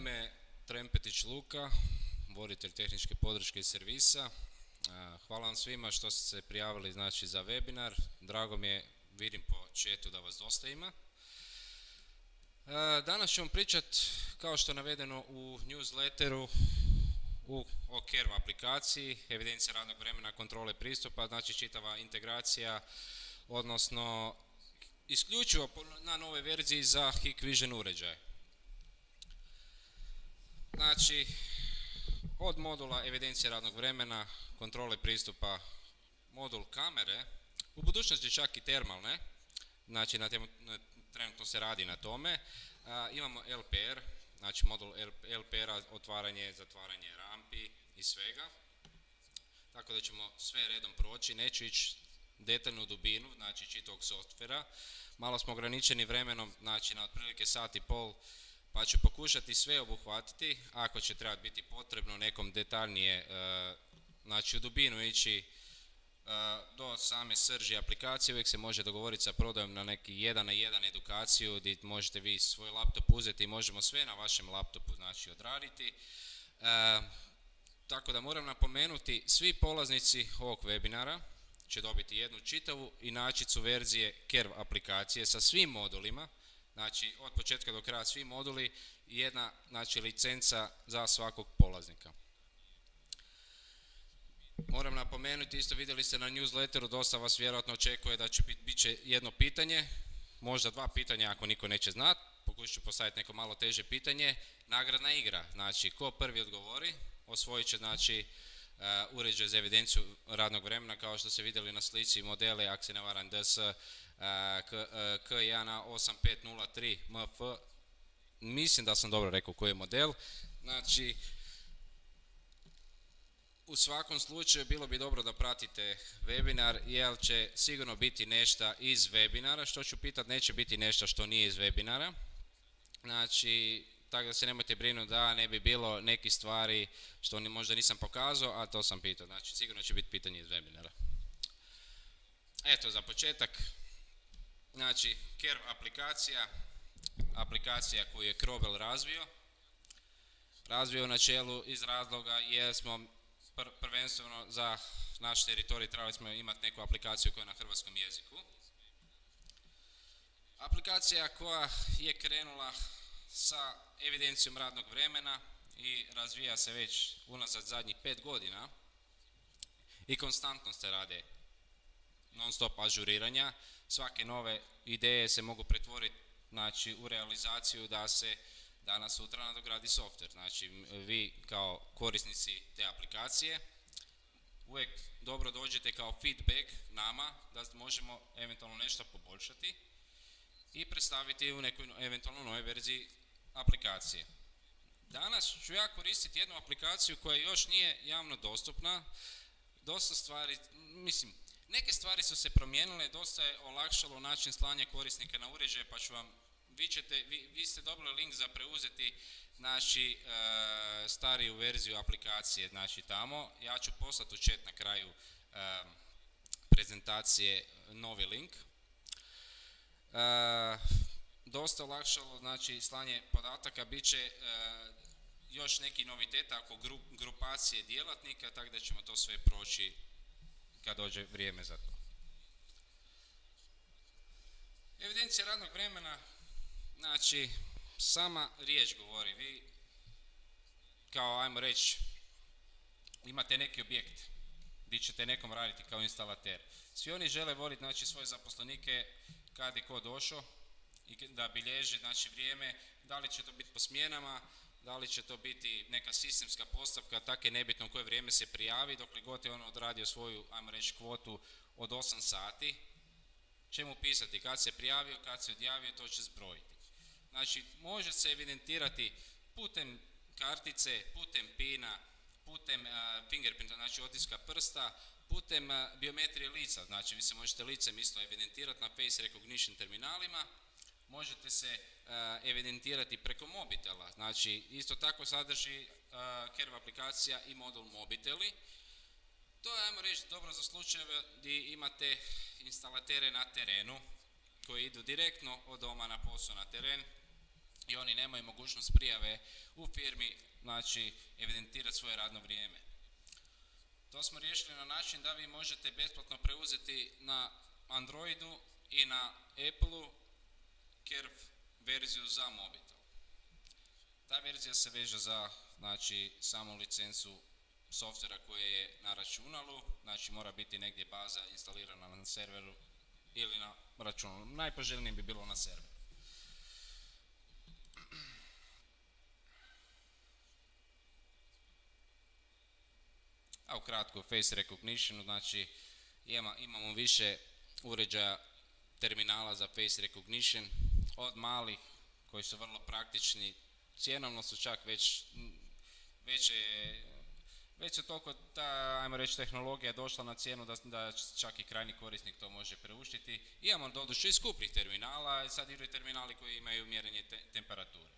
ime Trempetić Luka, voditelj tehničke podrške i servisa. Hvala vam svima što ste se prijavili znači, za webinar. Drago mi je, vidim po chatu da vas dosta ima. Danas ćemo pričati, kao što je navedeno u newsletteru, o Kerv aplikaciji, evidencija radnog vremena, kontrole pristupa, znači čitava integracija, odnosno isključivo na nove verziji za Hikvision uređaje. Znači, od modula evidencije radnog vremena, kontrole pristupa, modul kamere, u budućnosti čak i termalne, znači trenutno se radi na tome. Imamo LPR, znači modul LPR-a, otvaranje, zatvaranje rampi i svega. Tako da ćemo sve redom proći, neću ići detaljnu dubinu, znači čitavog softvera. Malo smo ograničeni vremenom, znači na otprilike sat i pol, pa ću pokušati sve obuhvatiti. Ako će trebati biti potrebno nekom detaljnije, znači u dubinu ići do same srži aplikacije, uvijek se može dogovoriti sa prodajom na neki 1:1 edukaciju gdje možete vi svoj laptop uzeti i možemo sve na vašem laptopu znači odraditi. Tako da moram napomenuti, svi polaznici ovog webinara će dobiti jednu čitavu inačicu verzije Kerv aplikacije sa svim modulima, znači od početka do kraja svi moduli i jedna znači, licenca za svakog polaznika. Moram napomenuti, isto vidjeli ste na newsletteru, dosta vas vjerojatno očekuje da će bit će jedno pitanje, možda dva pitanja ako niko neće znati, pokušat ću postaviti neko malo teže pitanje. Nagradna igra, znači ko prvi odgovori, osvojit će znači uređaj za evidenciju radnog vremena, kao što ste vidjeli na slici modele, ako se ne varam DS K1A8503 MF, mislim da sam dobro rekao koji je model. Znači, u svakom slučaju bilo bi dobro da pratite webinar, jer će sigurno biti nešto iz webinara, što ću pitati, neće biti nešto što nije iz webinara. Znači, tako da se nemojte brinuti da ne bi bilo nekih stvari što možda nisam pokazao, a to sam pitao. Znači, sigurno će biti pitanje iz webinara. Eto, za početak, znači, Kerv aplikacija koju je Krobel razvio u načelu iz razloga jer smo prvenstveno za naš teritorij trebali smo imati neku aplikaciju koja je na hrvatskom jeziku. Aplikacija koja je krenula sa evidencijom radnog vremena i razvija se već unazad zadnjih 5 godina i konstantno se rade non stop ažuriranja. Svake nove ideje se mogu pretvoriti znači, u realizaciju da se danas sutra nadogradi softver. Znači vi kao korisnici te aplikacije uvijek dobro dođete kao feedback nama da možemo eventualno nešto poboljšati i predstaviti u nekoj eventualno novoj verziji aplikacije. Danas ću ja koristiti jednu aplikaciju koja još nije javno dostupna. Dosta stvari, mislim, neke stvari su se promijenile, dosta je olakšalo način slanja korisnika na uređaje, pa ću vam, vi ste dobili link za preuzeti znači, stariju verziju aplikacije, znači tamo. Ja ću poslati u chat na kraju prezentacije novi link. Dosta olakšalo znači, slanje podataka, bit će još neki noviteta oko grupacije djelatnika, tako da ćemo to sve proći kad dođe vrijeme za to. Evidencija radnog vremena, znači sama riječ govori, vi kao ajmo reći imate neki objekt gdje ćete nekom raditi kao instalater. Svi oni žele voditi znači, svoje zaposlenike kad je ko došao i da bilježi znači, vrijeme, da li će to biti po smjenama, da li će to biti neka sistemska postavka, tako je nebitno u koje vrijeme se prijavi, dokle god je on odradio svoju, ajmo reći, kvotu od 8 sati, će mu pisati kad se prijavio, kad se odjavio, to će zbrojiti. Znači, može se evidentirati putem kartice, putem pina, putem fingerprinta, znači otiska prsta, putem biometrije lica, znači vi se možete licem isto evidentirati na face recognition terminalima, možete se evidentirati preko mobitela, znači isto tako sadrži Kerv aplikacija i modul mobiteli. To je, ajmo reći, dobro za slučajeve gdje imate instalatere na terenu koji idu direktno od doma na posao na teren i oni nemaju mogućnost prijave u firmi, znači evidentirati svoje radno vrijeme. To smo riješili na način da vi možete besplatno preuzeti na Androidu i na Appleu Kerv verziju za mobitel. Ta verzija se veže za, znači, samu licencu softvera koje je na računalu, znači mora biti negdje baza instalirana na serveru ili na računalu. Najpoželjnije bi bilo na serveru. A ukratko, face recognition, znači imamo više uređaja terminala za face recognition, od malih koji su vrlo praktični, cjenovno su čak već su toliko ta, ajmo reći, tehnologija došla na cijenu da čak i krajnji korisnik to može preuštiti. Imamo doduše i skupljih terminala, sad idu i terminali koji imaju mjerenje temperature.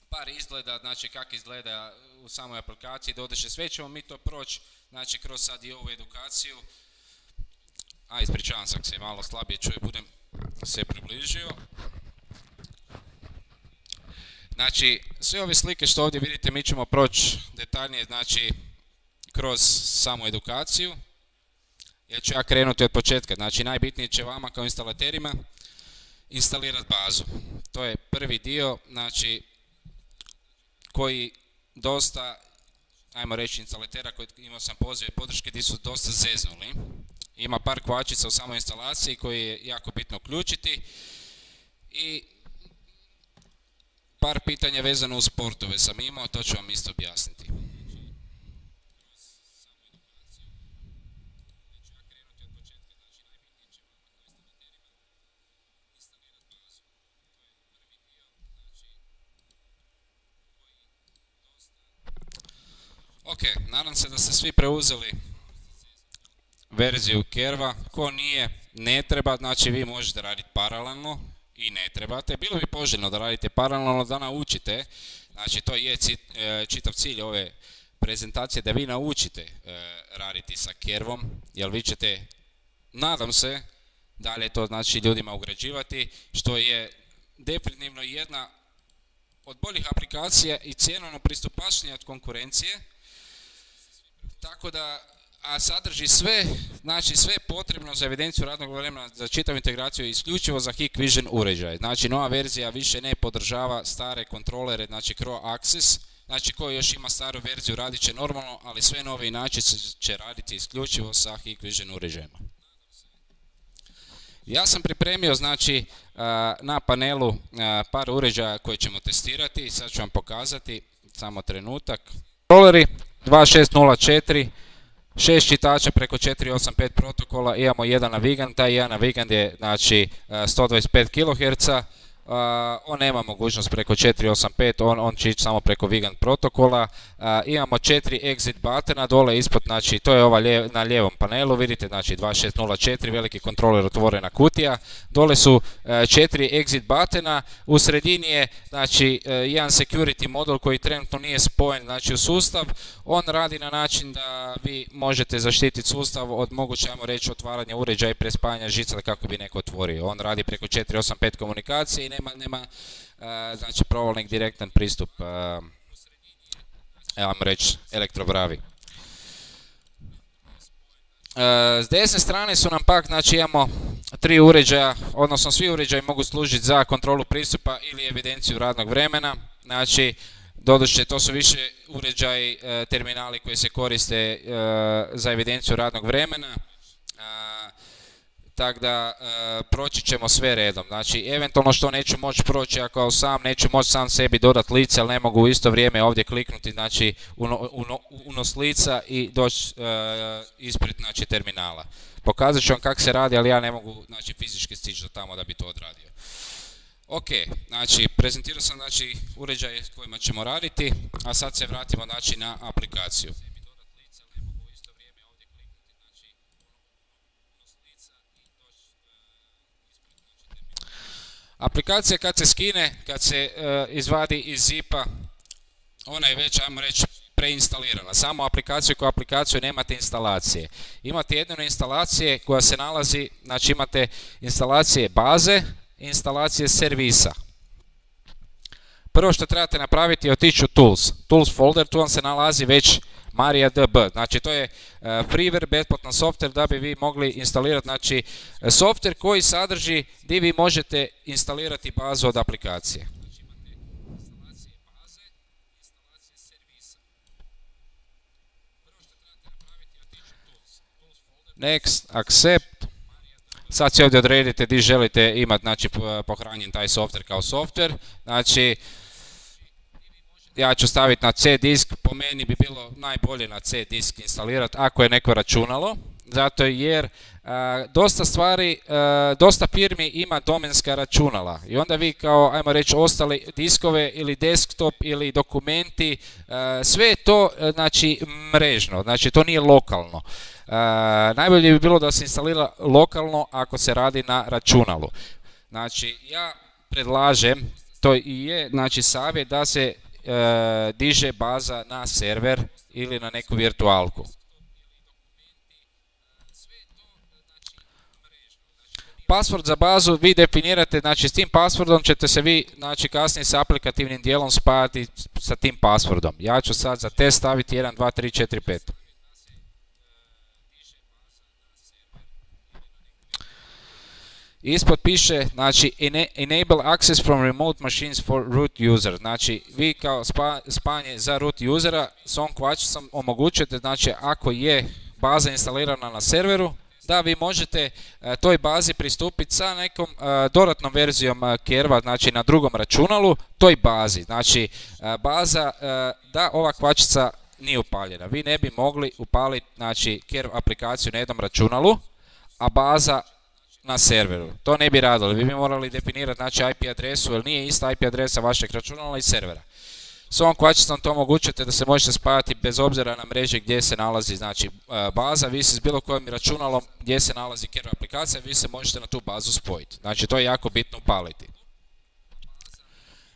Par izgleda, znači kako izgleda u samoj aplikaciji, doduše sve ćemo mi to proći, znači kroz sad i ovu edukaciju. Ispričavam se, ako se malo slabije čuje, budem se približio. Znači, sve ove slike što ovdje vidite mi ćemo proći detaljnije, znači, kroz samu edukaciju. Ja ću krenuti od početka, znači najbitnije će vama kao instalaterima instalirati bazu. To je prvi dio, znači, koji dosta, ajmo reći, instalatera koji imao sam pozive podrške gdje su dosta zeznuli. Ima par kvačica u samoj instalaciji koji je jako bitno uključiti i par pitanja vezano uz portove sam imao, to ću vam isto objasniti. Ok, nadam se da ste svi preuzeli verziju Kerva. Ko nije, ne treba, znači vi možete raditi paralelno i ne trebate. Bilo bi poželjno da radite paralelno, da naučite, znači to je čitav cilj ove prezentacije, da vi naučite raditi sa Kervom, jer vi ćete, nadam se, dalje to znači ljudima ugrađivati, što je definitivno jedna od boljih aplikacija i cjenovno pristupačnija od konkurencije. Tako da, a sadrži sve, znači sve potrebno za evidenciju radnog vremena, za čitavu integraciju isključivo za Hikvision uređaj. Znači nova verzija više ne podržava stare kontrolere, znači Crow Access, znači ko još ima staru verziju radit će normalno, ali sve novi način će raditi isključivo sa Hikvision uređajima. Ja sam pripremio, znači, na panelu par uređaja koje ćemo testirati, sad ću vam pokazati, samo trenutak. Kontroleri 2604, 6 čitača preko 485 protokola, imamo jedan Navigant, taj jedan Navigant je, znači, 125 kHz, on nema mogućnost preko 485, on će ići samo preko Vigant protokola. Imamo 4 exit buttona dole ispod, znači to je ova na lijevom panelu, vidite, znači 2604, veliki kontroler, otvorena kutija. Dole su 4 exit buttona, u sredini je, znači, jedan security modul koji trenutno nije spojen, znači, u sustav. On radi na način da vi možete zaštititi sustav od moguće, ajmo reći, otvaranja uređaja i prespajanja žica kako bi neko otvorio. On radi preko 485 komunikacije i nema znači provalnik direktan pristup, ajmo reći, elektrobravi. S desne strane su nam pak, znači imamo 3 uređaja, odnosno svi uređaji mogu služiti za kontrolu pristupa ili evidenciju radnog vremena. Znači, doduše, to su više uređaji, terminali koji se koriste za evidenciju radnog vremena. Tako da proći ćemo sve redom. Znači, eventualno što neću moći proći, ako sam neću moći sam sebi dodati lice, ali ne mogu u isto vrijeme ovdje kliknuti, znači, unos lica i doći ispred, znači, terminala. Pokazat ću vam kako se radi, ali ja ne mogu, znači, fizički stići do tamo da bi to odradio. Ok, znači, prezentirao sam, znači, uređaje s kojima ćemo raditi, a sad se vratimo, znači, na aplikaciju. Aplikacija kad se skine, kad se izvadi iz zipa, ona je već, ajmo reći, preinstalirana. Samo aplikaciju kao aplikaciju nemate instalacije. Imate jednu instalacije koja se nalazi, znači imate instalacije baze i instalacije servisa. prvo što trebate napraviti je otići u Tools folder, tu vam se nalazi već MariaDB, znači to je freeware, besplatan software da bi vi mogli instalirati, znači software koji sadrži gdje vi možete instalirati bazu od aplikacije. Next, accept. Sad si ovdje odredite gdje želite imati, znači, pohranjen taj software kao software. Znači, ja ću staviti na C disk, po meni bi bilo najbolje na C disk instalirati ako je neko računalo. Zato jer dosta firmi ima domenska računala i onda vi kao, ajmo reći, ostali diskove ili desktop ili dokumenti, sve je to, znači, mrežno, znači to nije lokalno. Najbolje bi bilo da se instalira lokalno ako se radi na računalu. Znači, ja predlažem, to i je, znači, savjet da se diže baza na server ili na neku virtualku. Password za bazu vi definirate, znači s tim passwordom ćete se vi, znači, kasnije sa aplikativnim dijelom spajati sa tim passwordom. Ja ću sad za test staviti 1, 2, 3, 4, 5. Ispod piše, znači, enable access from remote machines for root user. Znači, vi kao spajanje za root usera s ovom kvačicom omogućujete, znači, ako je baza instalirana na serveru, da vi možete toj bazi pristupiti sa nekom dodatnom verzijom Kerva, znači na drugom računalu, toj bazi. Znači, baza, da ova kvačica nije upaljena. Vi ne bi mogli upaliti, znači, Kerv aplikaciju na jednom računalu, a baza na serveru. To ne bi radili. Vi bi morali definirati, znači, IP adresu, jer nije ista IP adresa vašeg računala i servera. S ovom kvačicom to omogućujete da se možete spajati bez obzira na mreže gdje se nalazi, znači, baza. Vi se s bilo kojim računalom gdje se nalazi Kerv aplikacija, vi se možete na tu bazu spojiti. Znači, to je jako bitno upaliti.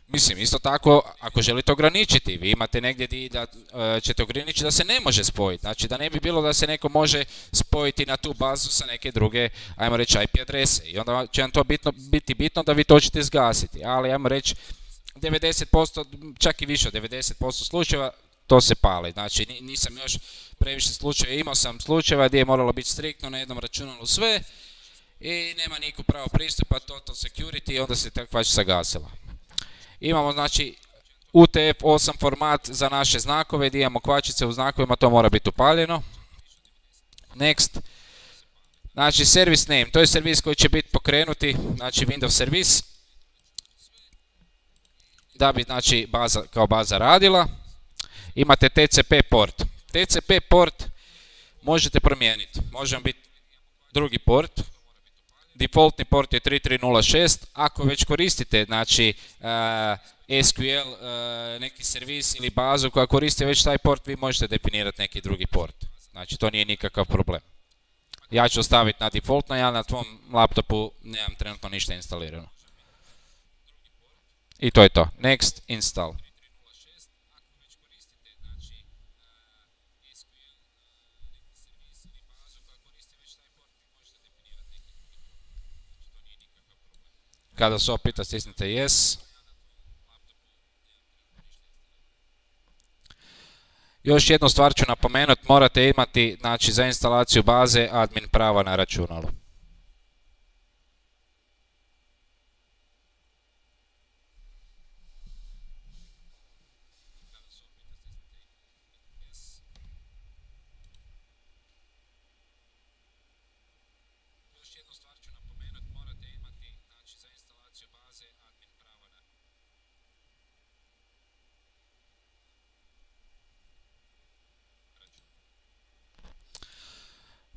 Mislim, isto tako, ako želite ograničiti, vi imate negdje gdje da ćete ograničiti da se ne može spojiti. Znači, da ne bi bilo da se neko može spojiti na tu bazu sa neke druge, ajmo reći, IP adrese. I onda će vam to biti bitno da vi to ćete zgasiti. Ali, ajmo reći, 90%, čak i više od 90% slučajeva, to se pali. Znači, nisam još previše slučajeva, imao sam slučajeva gdje je moralo biti striktno na jednom računalu sve i nema niko pravo pristupa, total security, i onda se ta kvačica gasila. Imamo, znači, UTF-8 format za naše znakove, gdje imamo kvačice u znakovima, to mora biti upaljeno. Next. Znači, service name, to je servis koji će biti pokrenuti, znači Windows servis, da bi, znači, baza kao baza radila. Imate TCP port. TCP port možete promijeniti. Može vam biti drugi port. Defaultni port je 3306. Ako već koristite, znači, SQL, neki servis ili bazu koja koristi već taj port, vi možete definirati neki drugi port. Znači, to nije nikakav problem. Ja ću ostaviti na defaultno, ja na tvom laptopu nemam trenutno ništa instalirano. I to je to. Next, install. Kada se opita, stisnite yes. Još jednu stvar ću napomenuti, morate imati, znači, za instalaciju baze admin prava na računalu.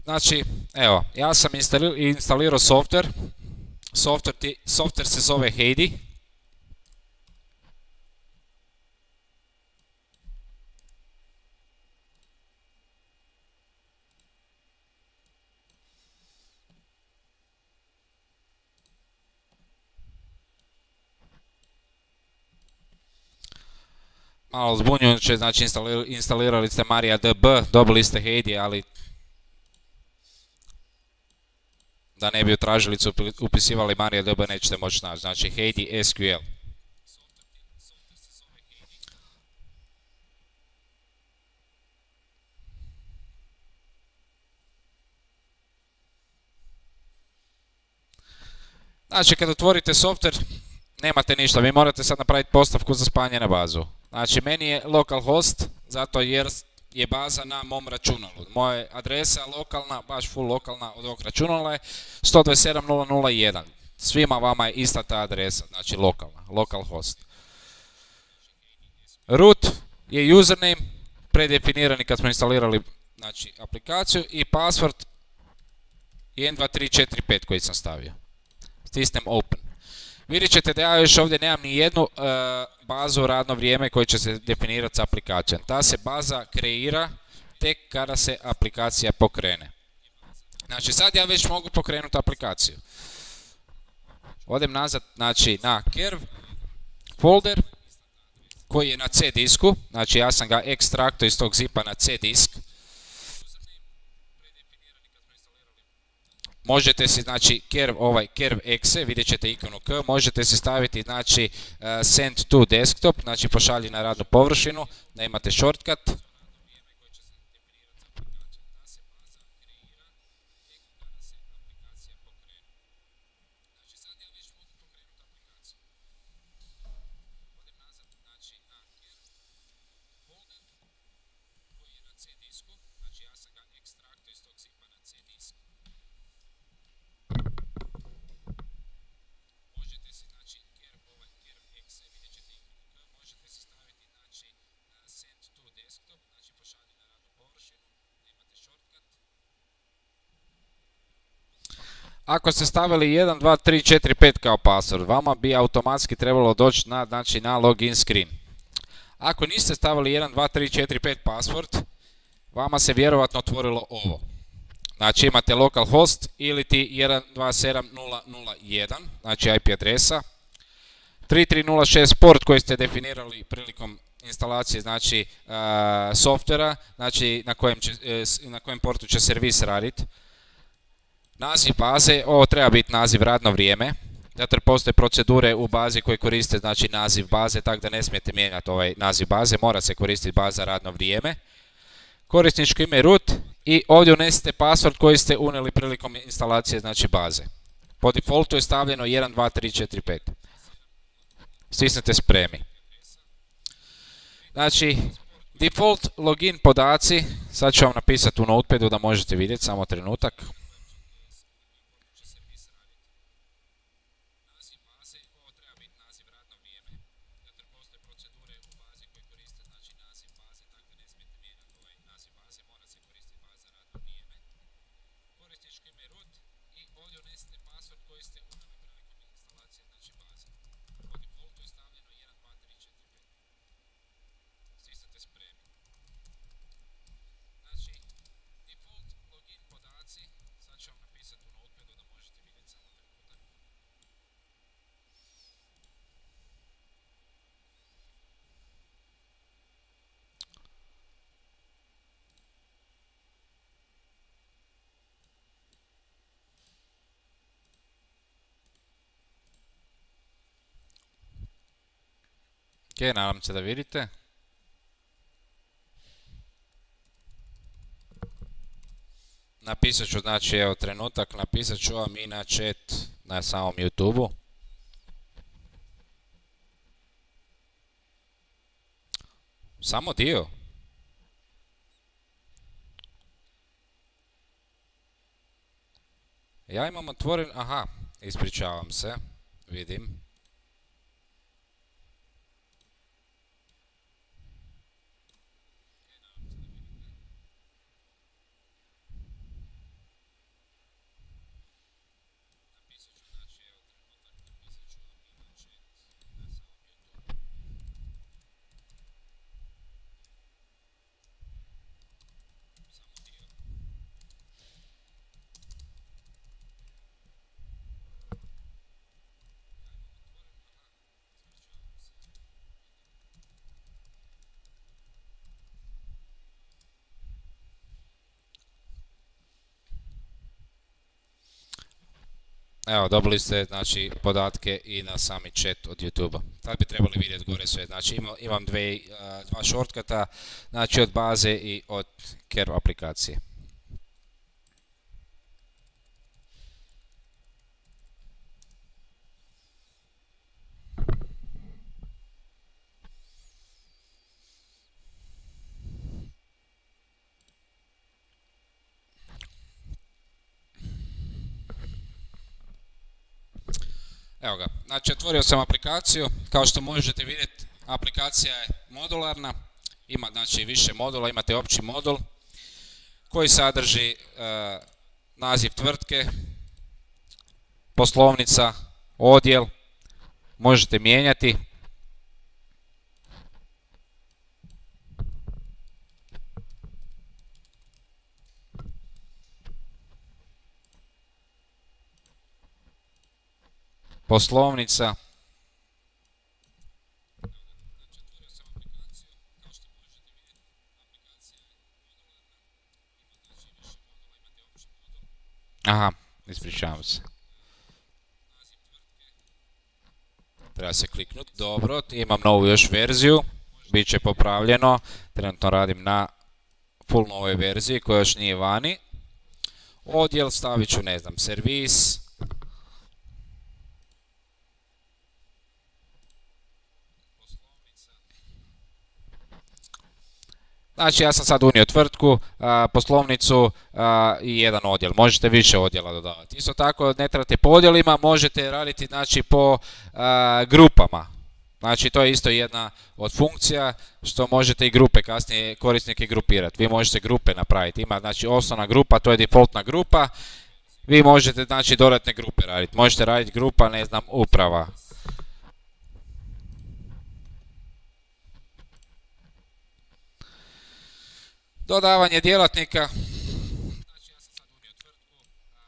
Znači, evo, ja sam instalirao software. Software se zove Heidi. Malo zbunjujuće, znači instalirali ste MariaDB, dobili ste Heidi, ali da ne bi u tražilicu upisivali MariaDB nećete moći naći. Znači, Heidi SQL. Znači kad otvorite software, nemate ništa, vi morate sad napraviti postavku za spajanje na bazu. Znači meni je localhost, zato jer je baza na mom računalu. Moja adresa lokalna, baš full lokalna od ovog računala je 127.0.0.1. Svima vama je ista ta adresa, znači lokalna, localhost. Root je username, predefinirani kad smo instalirali znači, aplikaciju i password je 12345 koji sam stavio. Stisnem open. Vidjet ćete da ja još ovdje nemam ni jednu bazu radno vrijeme koje će se definirati s aplikacijom. Ta se baza kreira tek kada se aplikacija pokrene. Znači sad ja već mogu pokrenuti aplikaciju. Odem nazad znači, na Kerv folder koji je na C disku. Znači ja sam ga ekstraktao iz tog zipa na C disk. Možete si, znači, Kerv exe, vidjet ćete ikonu K, možete si staviti, znači, send to desktop, znači pošalji na radnu površinu, da imate shortcut. Ako ste stavili 1, 2, 3, 4, 5 kao password, vama bi automatski trebalo doći na, znači, na login screen. Ako niste stavili 1, 2, 3, 4, 5 password, vama se vjerovatno otvorilo ovo. Znači imate localhost ili ti 127.0.0.1, znači IP adresa. 3306 port koji ste definirali prilikom instalacije, znači softvera, znači na kojem portu će servis raditi. Naziv baze, ovo treba biti naziv radno vrijeme, zato jer postoje procedure u bazi koje koriste znači naziv baze, tako da ne smijete mijenjati ovaj naziv baze, mora se koristiti baza radno vrijeme. Korisničko ime root i ovdje unesite password koji ste unijeli prilikom instalacije znači baze. Po defaultu je stavljeno 1, 2, 3, 4, 5. Stisnete spremi. Znači, default login podaci, sad ću vam napisati u notepadu da možete vidjeti, samo trenutak. Ok, nadam se da vidite. Napisat ću, znači evo trenutak, napisat ću vam i na chat na samom YouTube-u. Samo dio. Ja imam otvoren, aha, ispričavam se, vidim. Evo, dobili ste znači podatke i na sami chat od YouTube-a. Tad bi trebali vidjeti gore sve. Znači imam dva shortcuta, znači od baze i od Kerv aplikacije. Evo ga, znači otvorio sam aplikaciju, kao što možete vidjeti aplikacija je modularna, ima znači više modula, imate opći modul koji sadrži naziv tvrtke, poslovnica, odjel, možete mijenjati. Poslovnica. Aha, ispričavam se. Treba se kliknuti. Dobro, imam novu još verziju. Biće popravljeno. Trenutno radim na full novoj verziji koja još nije vani. Odjel stavit ću, ne znam, servis. Znači ja sam sad unio tvrtku, poslovnicu i jedan odjel. Možete više odjela dodavati. Isto tako ne trebate po odjelima, možete raditi znači, po grupama. Znači to je isto jedna od funkcija što možete i grupe kasnije korisnike grupirati. Vi možete grupe napraviti. Ima znači osnovna grupa, to je defaultna grupa. Vi možete znači dodatne grupe raditi. Možete raditi grupa, ne znam, uprava. Dodavanje djelatnika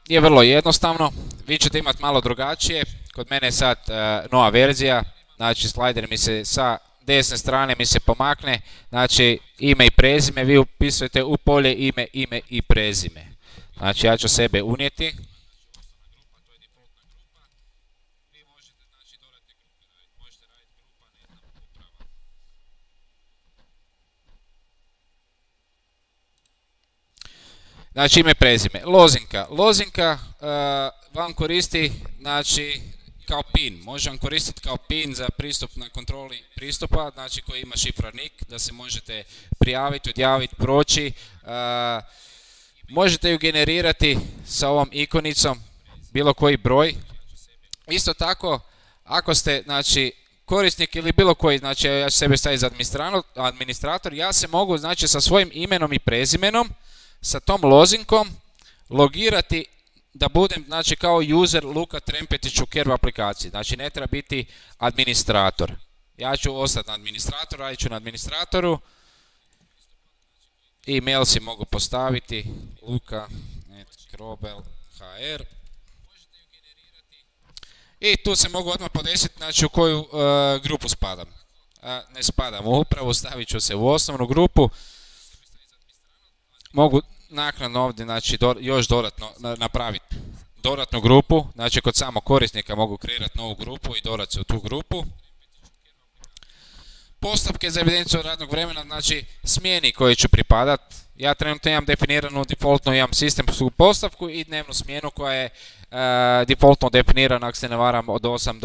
je vrlo jednostavno, vi ćete imati malo drugačije, kod mene je sad nova verzija, znači slider mi se sa desne strane mi se pomakne, znači ime i prezime, vi upisujete u polje ime i prezime. Znači ja ću sebe unijeti. Znači ime prezime. Lozinka. Lozinka vam koristi znači kao PIN. Može vam koristiti kao PIN za pristup na kontroli pristupa, znači koji ima šifrarnik, da se možete prijaviti, odjaviti, proći. Možete ju generirati sa ovom ikonicom, bilo koji broj. Isto tako, ako ste znači korisnik ili bilo koji, znači ja ću sebe staviti za administrator, ja se mogu znači sa svojim imenom i prezimenom sa tom lozinkom logirati da budem znači kao user Luka Trempetić u Kerv aplikaciji. Znači ne treba biti administrator. Ja ću ostati na administratoru, radit ću na administratoru. E-mail si mogu postaviti luka@krobel.hr i tu se mogu odmah podesiti znači u koju grupu spadam. Ne spadam u upravu, stavit ću se u osnovnu grupu. Mogu naknadno ovdje znači, još dodatno napraviti dodatnu grupu, znači kod samog korisnika mogu kreirati novu grupu i dodati se u tu grupu. Postavke za evidenciju radnog vremena, znači smjeni koji ću pripadat. Ja trenutno imam definiranu defaultno, imam sistemsku postavku i dnevnu smjenu koja je defaultno definirana, ako se ne varam, od 8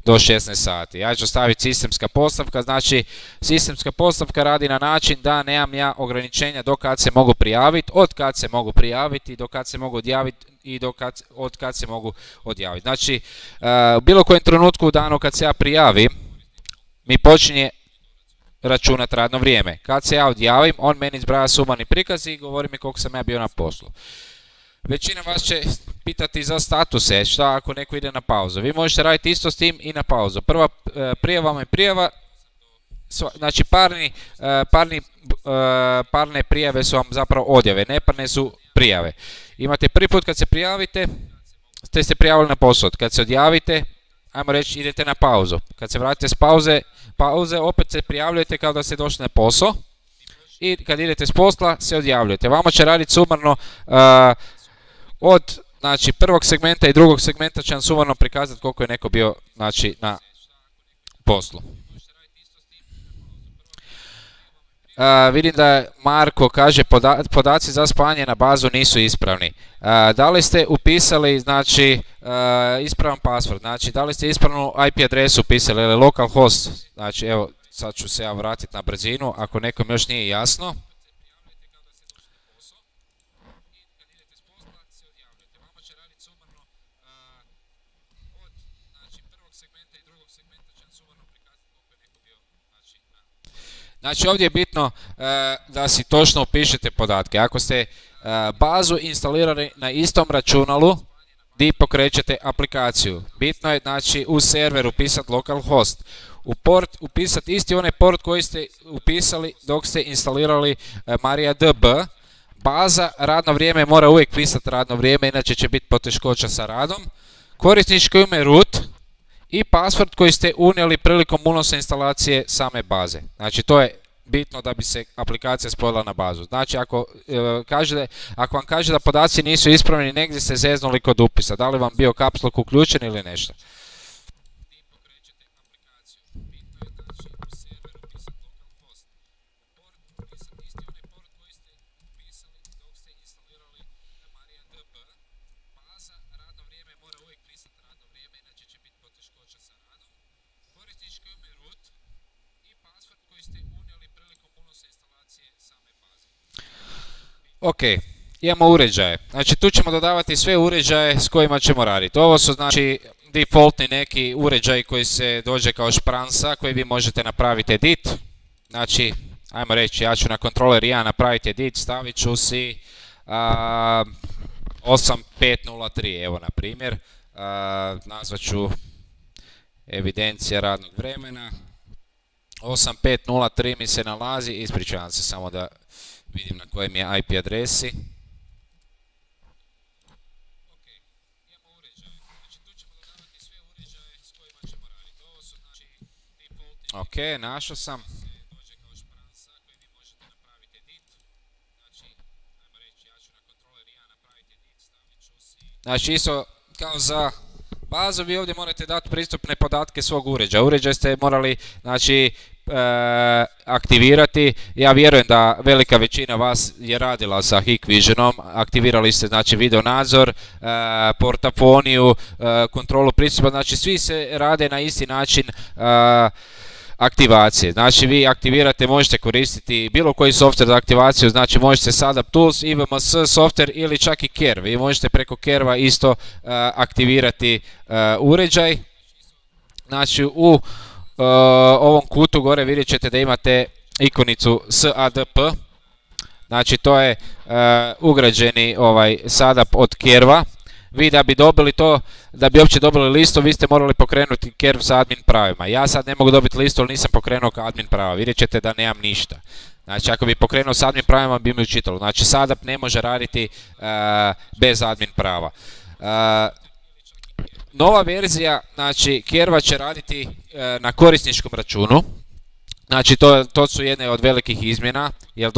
do 16 sati. Ja ću staviti sistemska postavka, znači sistemska postavka radi na način da nemam ja ograničenja do kad se mogu prijaviti, od kad se mogu prijaviti, do kad se mogu odjaviti i od kad se mogu odjaviti. Znači, u bilo kojem trenutku u danu kad se ja prijavim, mi počinje računati radno vrijeme. Kad se ja odjavim, on meni zbraja sumarni prikaz i govori mi koliko sam ja bio na poslu. Većina vas će pitati za statuse, šta ako neko ide na pauzu. Vi možete raditi isto s tim i na pauzu. Prva prijava vam je prijava, znači parne prijave su vam zapravo odjave, neparne su prijave. Imate prvi put kad se prijavite, ste se prijavili na posao. Kad se odjavite, ajmo reći idete na pauzu. Kad se vratite s pauze opet se prijavljujete kao da ste došli na posao. I kad idete s posla se odjavljujete. Vama će raditi sumarno od znači, prvog segmenta i drugog segmenta će vam sumarno prikazati koliko je neko bio znači, na poslu. Vidim da Marko kaže podaci za spajanje na bazu nisu ispravni. Da li ste upisali znači, ispravan password, znači da li ste ispravnu IP adresu upisali ili localhost, znači evo sad ću se ja vratiti na brzinu ako nekom još nije jasno. Znači ovdje je bitno da si točno upišete podatke. Ako ste bazu instalirali na istom računalu gdje pokrećete aplikaciju, bitno je znači u server upisati localhost, u port upisati isti onaj port koji ste upisali dok ste instalirali MariaDB. Baza, radno vrijeme mora uvijek pisati radno vrijeme, inače će biti poteškoća sa radom. Korisničko ime root i password koji ste unijeli prilikom unosa instalacije same baze. Znači to je bitno da bi se aplikacija spojila na bazu. Znači ako vam kaže da podaci nisu ispravni, negdje ste zeznuli kod upisa, da li vam bio caps lock uključen ili nešto. Ok, imamo uređaje. Znači tu ćemo dodavati sve uređaje s kojima ćemo raditi. Ovo su znači defaultni neki uređaji koji se dođe kao špransa, koji vi možete napraviti edit. Znači, ajmo reći, ja ću na kontroler 1 napraviti edit, stavit ću si 8503, evo na primjer. Nazvat ću evidencija radnog vremena. 8503 mi se nalazi, ispričavam se samo da vidim na kojem je IP adresi. Ok, našao sam. Znači isto kao za bazu vi ovdje morate dati pristupne podatke svog uređaja. Uređaj ste morali znači aktivirati. Ja vjerujem da velika većina vas je radila sa Hikvisionom. Aktivirali ste znači video nadzor, portafoniju, kontrolu pristupa. Znači svi se rade na isti način aktivacije. Znači vi aktivirate, možete koristiti bilo koji software za aktivaciju, znači možete SADAP Tools, IVMS software ili čak i Care. Vi možete preko Care-a isto aktivirati uređaj. Znači u ovom kutu gore vidjet ćete da imate ikonicu SADP. Znači to je ugrađeni SADAP od Care-a. Vi da bi dobili to, da bi uopće dobili listu, vi ste morali pokrenuti Care sa admin pravima. Ja sad ne mogu dobiti listu, ali nisam pokrenuo admin prava. Vidjet ćete da nemam ništa. Znači ako bi pokrenuo s admin pravima bi mi učitalo. Znači SADAP ne može raditi bez admin prava. Nova verzija, znači Care će raditi na korisničkom računu. Znači to su jedne od velikih izmjena, jer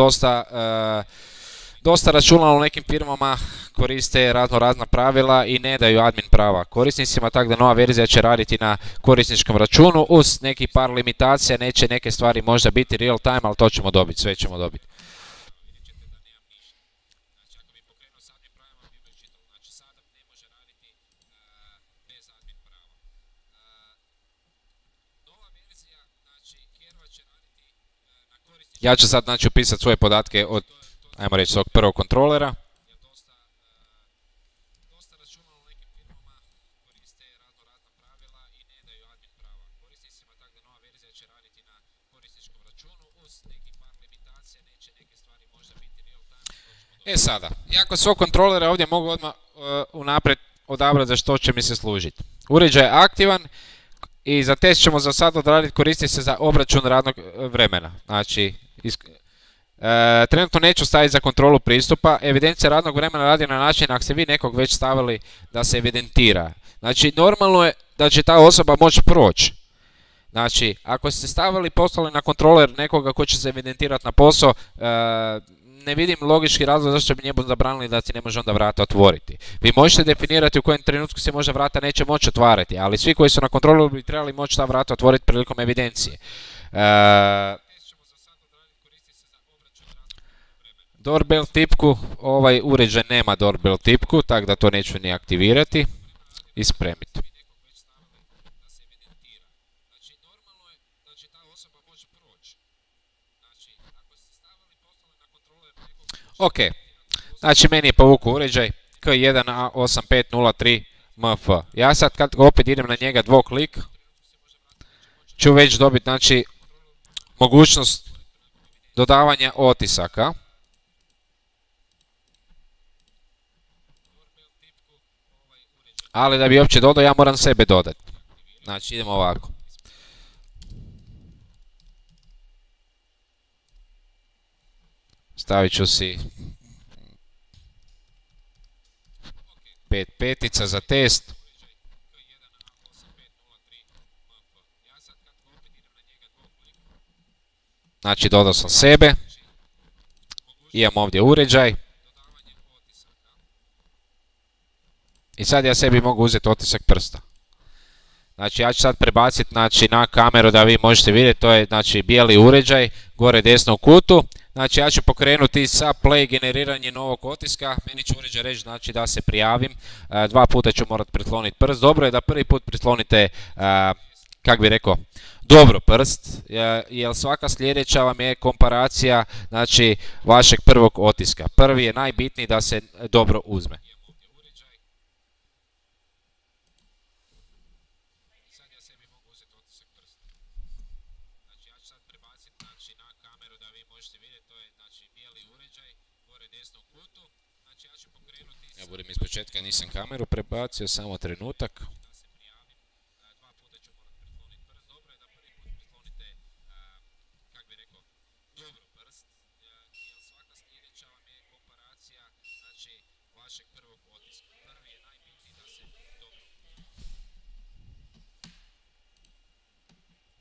dosta računala u nekim firmama koriste razna pravila i ne daju admin prava korisnicima, tako da nova verzija će raditi na korisničkom računu uz neki par limitacija, neće neke stvari možda biti real time, ali to ćemo dobiti, sve ćemo dobiti. Ja ću sad znači upisati svoje podatke od, ajmo reći, svog prvog kontrolera. E sada, ja kod svog kontrolera ovdje mogu odmah unaprijed odabrati za što će mi se služiti. Uređaj je aktivan i za test ćemo za sad odraditi, koristi se za obračun radnog vremena. Znači, trenutno neću staviti za kontrolu pristupa. Evidencija radnog vremena radi na način ako ste vi nekog već stavili da se evidentira. Znači normalno je da će ta osoba moći proći. Znači ako ste stavili, poslali na kontroler nekoga ko će se evidentirati na posao, ne vidim logički razlog zašto bi njemu zabranili da si ne može onda vrata otvoriti. Vi možete definirati u kojem trenutku se možda vrata neće moći otvarati, ali svi koji su na kontroleru bi trebali moći ta vrata otvoriti prilikom evidencije. Doorbell tipku, ovaj uređaj nema doorbell tipku, tako da to neću ni aktivirati i spremiti. Ok, znači meni je povukao uređaj K1A8503MF. Ja sad kad opet idem na njega dvoklik, ću već dobiti znači mogućnost dodavanja otisaka. Ali da bi uopće dodao, ja moram sebe dodati. Znači idemo ovako. Stavit ću si 5 petica za test. Znači dodao sam sebe. Imam ovdje uređaj. I sad ja sebi mogu uzeti otisak prsta. Znači ja ću sad prebaciti na kameru da vi možete vidjeti, to je znači bijeli uređaj, gore desno u kutu. Znači ja ću pokrenuti sa play generiranje novog otiska, meni će uređaj reći znači da se prijavim, 2 puta ću morati prisloniti prst. Dobro je da prvi put prislonite, kak bi rekao, dobro prst, jer svaka sljedeća vam je komparacija znači vašeg prvog otiska. Prvi je najbitniji da se dobro uzme. Ja budem iz početka, nisam kameru prebacio, samo trenutak.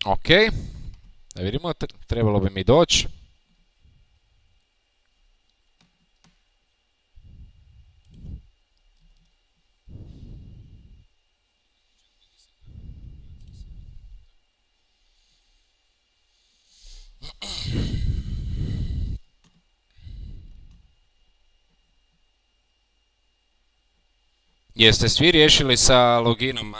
Ok, da vidimo, trebalo bi mi doći. Jeste svi riješili sa loginom,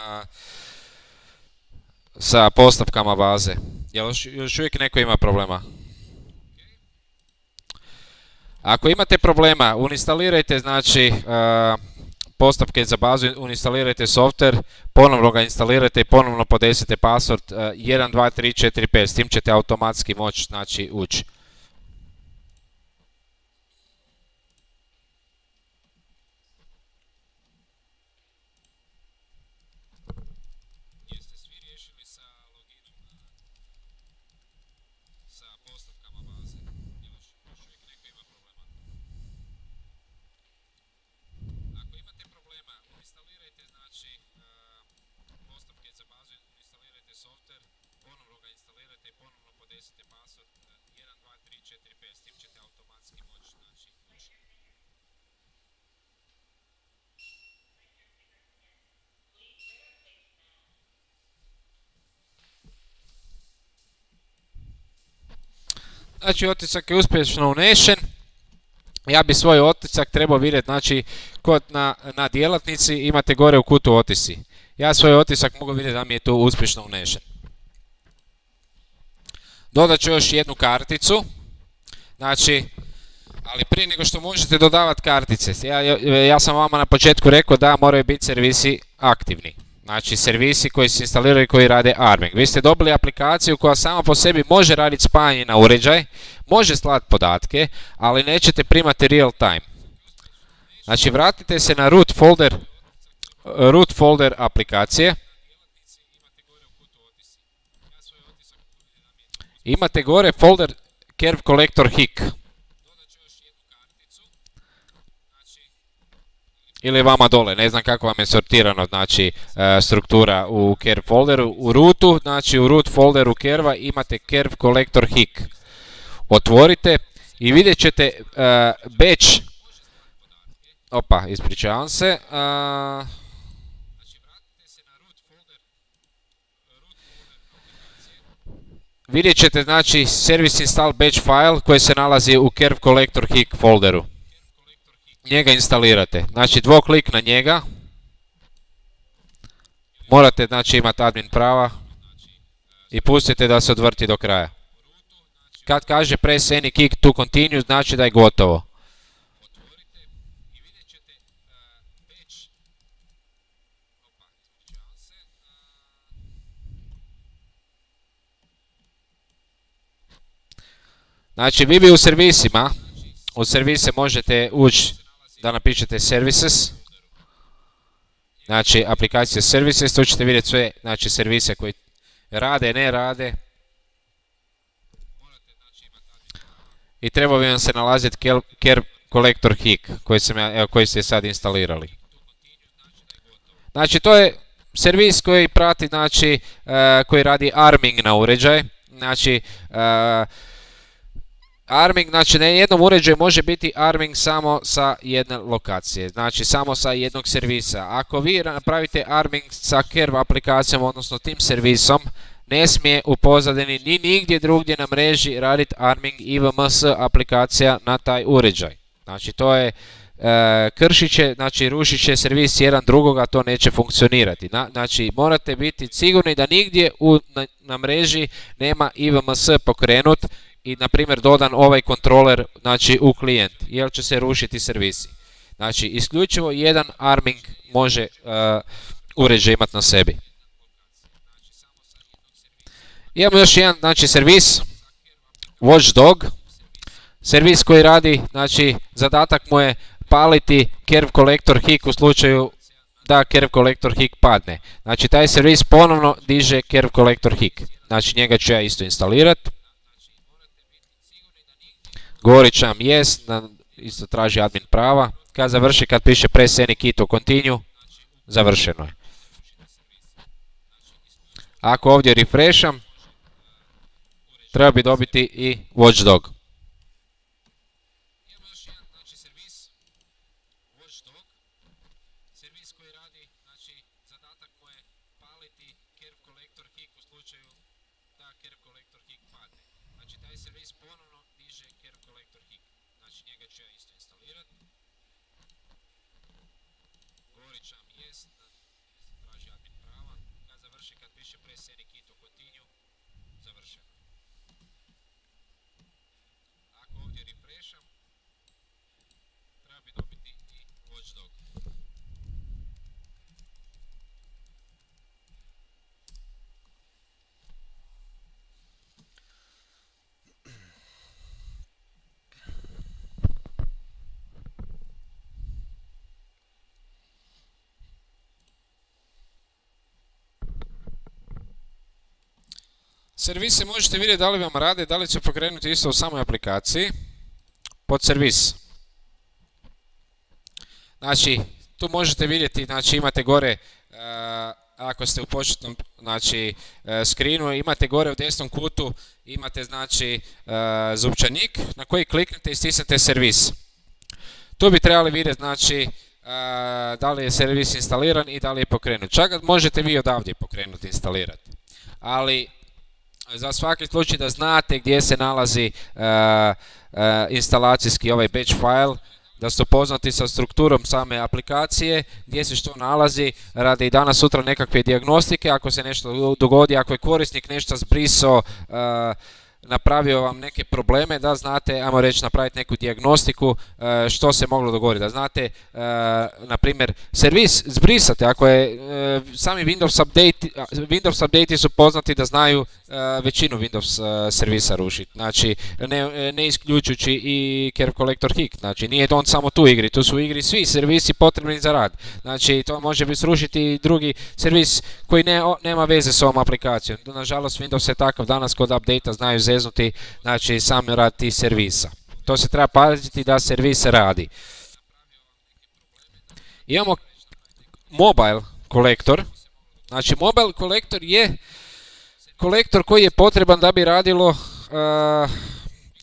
sa postavkama baze? Jel još uvijek neko ima problema? Ako imate problema, uninstalirajte znači postavke za bazu, uninstalirajte software, ponovno ga instalirajte i ponovno podesite password 123455, s tim ćete automatski moći znači ući. Znači otisak je uspješno unesen. Ja bi svoj otisak trebao vidjeti, znači kod na djelatnici imate gore u kutu otisi. Ja svoj otisak mogu vidjeti da mi je tu uspješno unesen. Dodat ću još jednu karticu. Znači, ali prije nego što možete dodavati kartice, ja sam vama na početku rekao da moraju biti servisi aktivni. Znači servisi koji se instaliraju i koji rade Arming. Vi ste dobili aplikaciju koja sama po sebi može raditi spajanje na uređaj, može slati podatke, ali nećete primati real time. Znači vratite se na root folder aplikacije. Imate gore folder Curve Collector HIC. Ili vama dole, ne znam kako vam je sortirano, znači struktura u Curve folderu. U rootu, znači u root folderu Curve imate Curve Collector HIC. Otvorite i vidjet ćete batch. Opa, ispričavam se. Vidjet ćete znači service install batch file koji se nalazi u Curve Collector HIC folderu. Njega instalirate. Znači dvoklik na njega. Morate znači imati admin prava i pustite da se odvrti do kraja. Kad kaže press any key to continue, znači da je gotovo. Znači vi bi u servise možete ući da napišete services, znači aplikacija services, tu ćete vidjeti sve, znači servise koji rade, ne rade. I treba bi vam se nalaziti Care Collector HIC koji ste sad instalirali. Znači to je servis koji prati, znači koji radi arming na uređaj. Znači arming, znači na jednom uređaju može biti arming samo sa jedne lokacije, znači samo sa jednog servisa. Ako vi napravite arming sa Care aplikacijom, odnosno tim servisom, ne smije u pozadini ni nigdje drugdje na mreži raditi arming IVMS aplikacija na taj uređaj. Znači to je kršit će, znači rušit će servis jedan drugoga, to neće funkcionirati. Znači morate biti sigurni da nigdje na mreži nema IVMS pokrenut i na primjer dodan ovaj kontroler, znači u klijent, jer će se rušiti servisi. Znači isključivo jedan arming može uređaj imati na sebi. Imamo još jedan, znači servis Watchdog, servis koji radi, znači zadatak mu je paliti Care Collector HIC u slučaju da Care Collector HIC padne. Znači taj servis ponovno diže Care Collector HIC. Znači njega ću ja isto instalirati. Govorit će vam yes, isto traži admin prava. Kad završi, kad piše press any key to continue, završeno je. Ako ovdje refresham, treba bi dobiti i Watchdog. Servise možete vidjeti da li vam rade, da li će pokrenuti isto u samoj aplikaciji. Pod servis. Znači, tu možete vidjeti, znači imate gore, ako ste u početnom, znači, screenu, imate gore u desnom kutu, imate, znači, zupčanik na koji kliknete i stisnete servis. Tu bi trebali vidjeti, znači, da li je servis instaliran i da li je pokrenut. Čak možete vi odavdje pokrenuti, instalirati. Ali za svaki slučaj da znate gdje se nalazi instalacijski ovaj batch file, da ste upoznati sa strukturom same aplikacije, gdje se što nalazi, radi danas sutra nekakve dijagnostike, ako se nešto dogodi, ako je korisnik nešto zbrisao, napravio vam neke probleme, da znate, ajmo reći, napraviti neku dijagnostiku što se moglo dogoditi, da znate, na primjer, servis zbrisate, ako je sami Windows update su poznati da znaju većinu Windows servisa rušiti, znači ne isključujući i Care Collector HIC, znači nije on samo tu u igri, tu su u igri svi servisi potrebni za rad, znači to može biti srušiti i drugi servis koji nema veze s ovom aplikacijom. Nažalost Windows je takav danas kod update-a znaju zeznuti, znači sam rad tih servisa. To se treba paziti da servis radi. Imamo mobile kolektor. Znači mobile kolektor je kolektor koji je potreban da bi radilo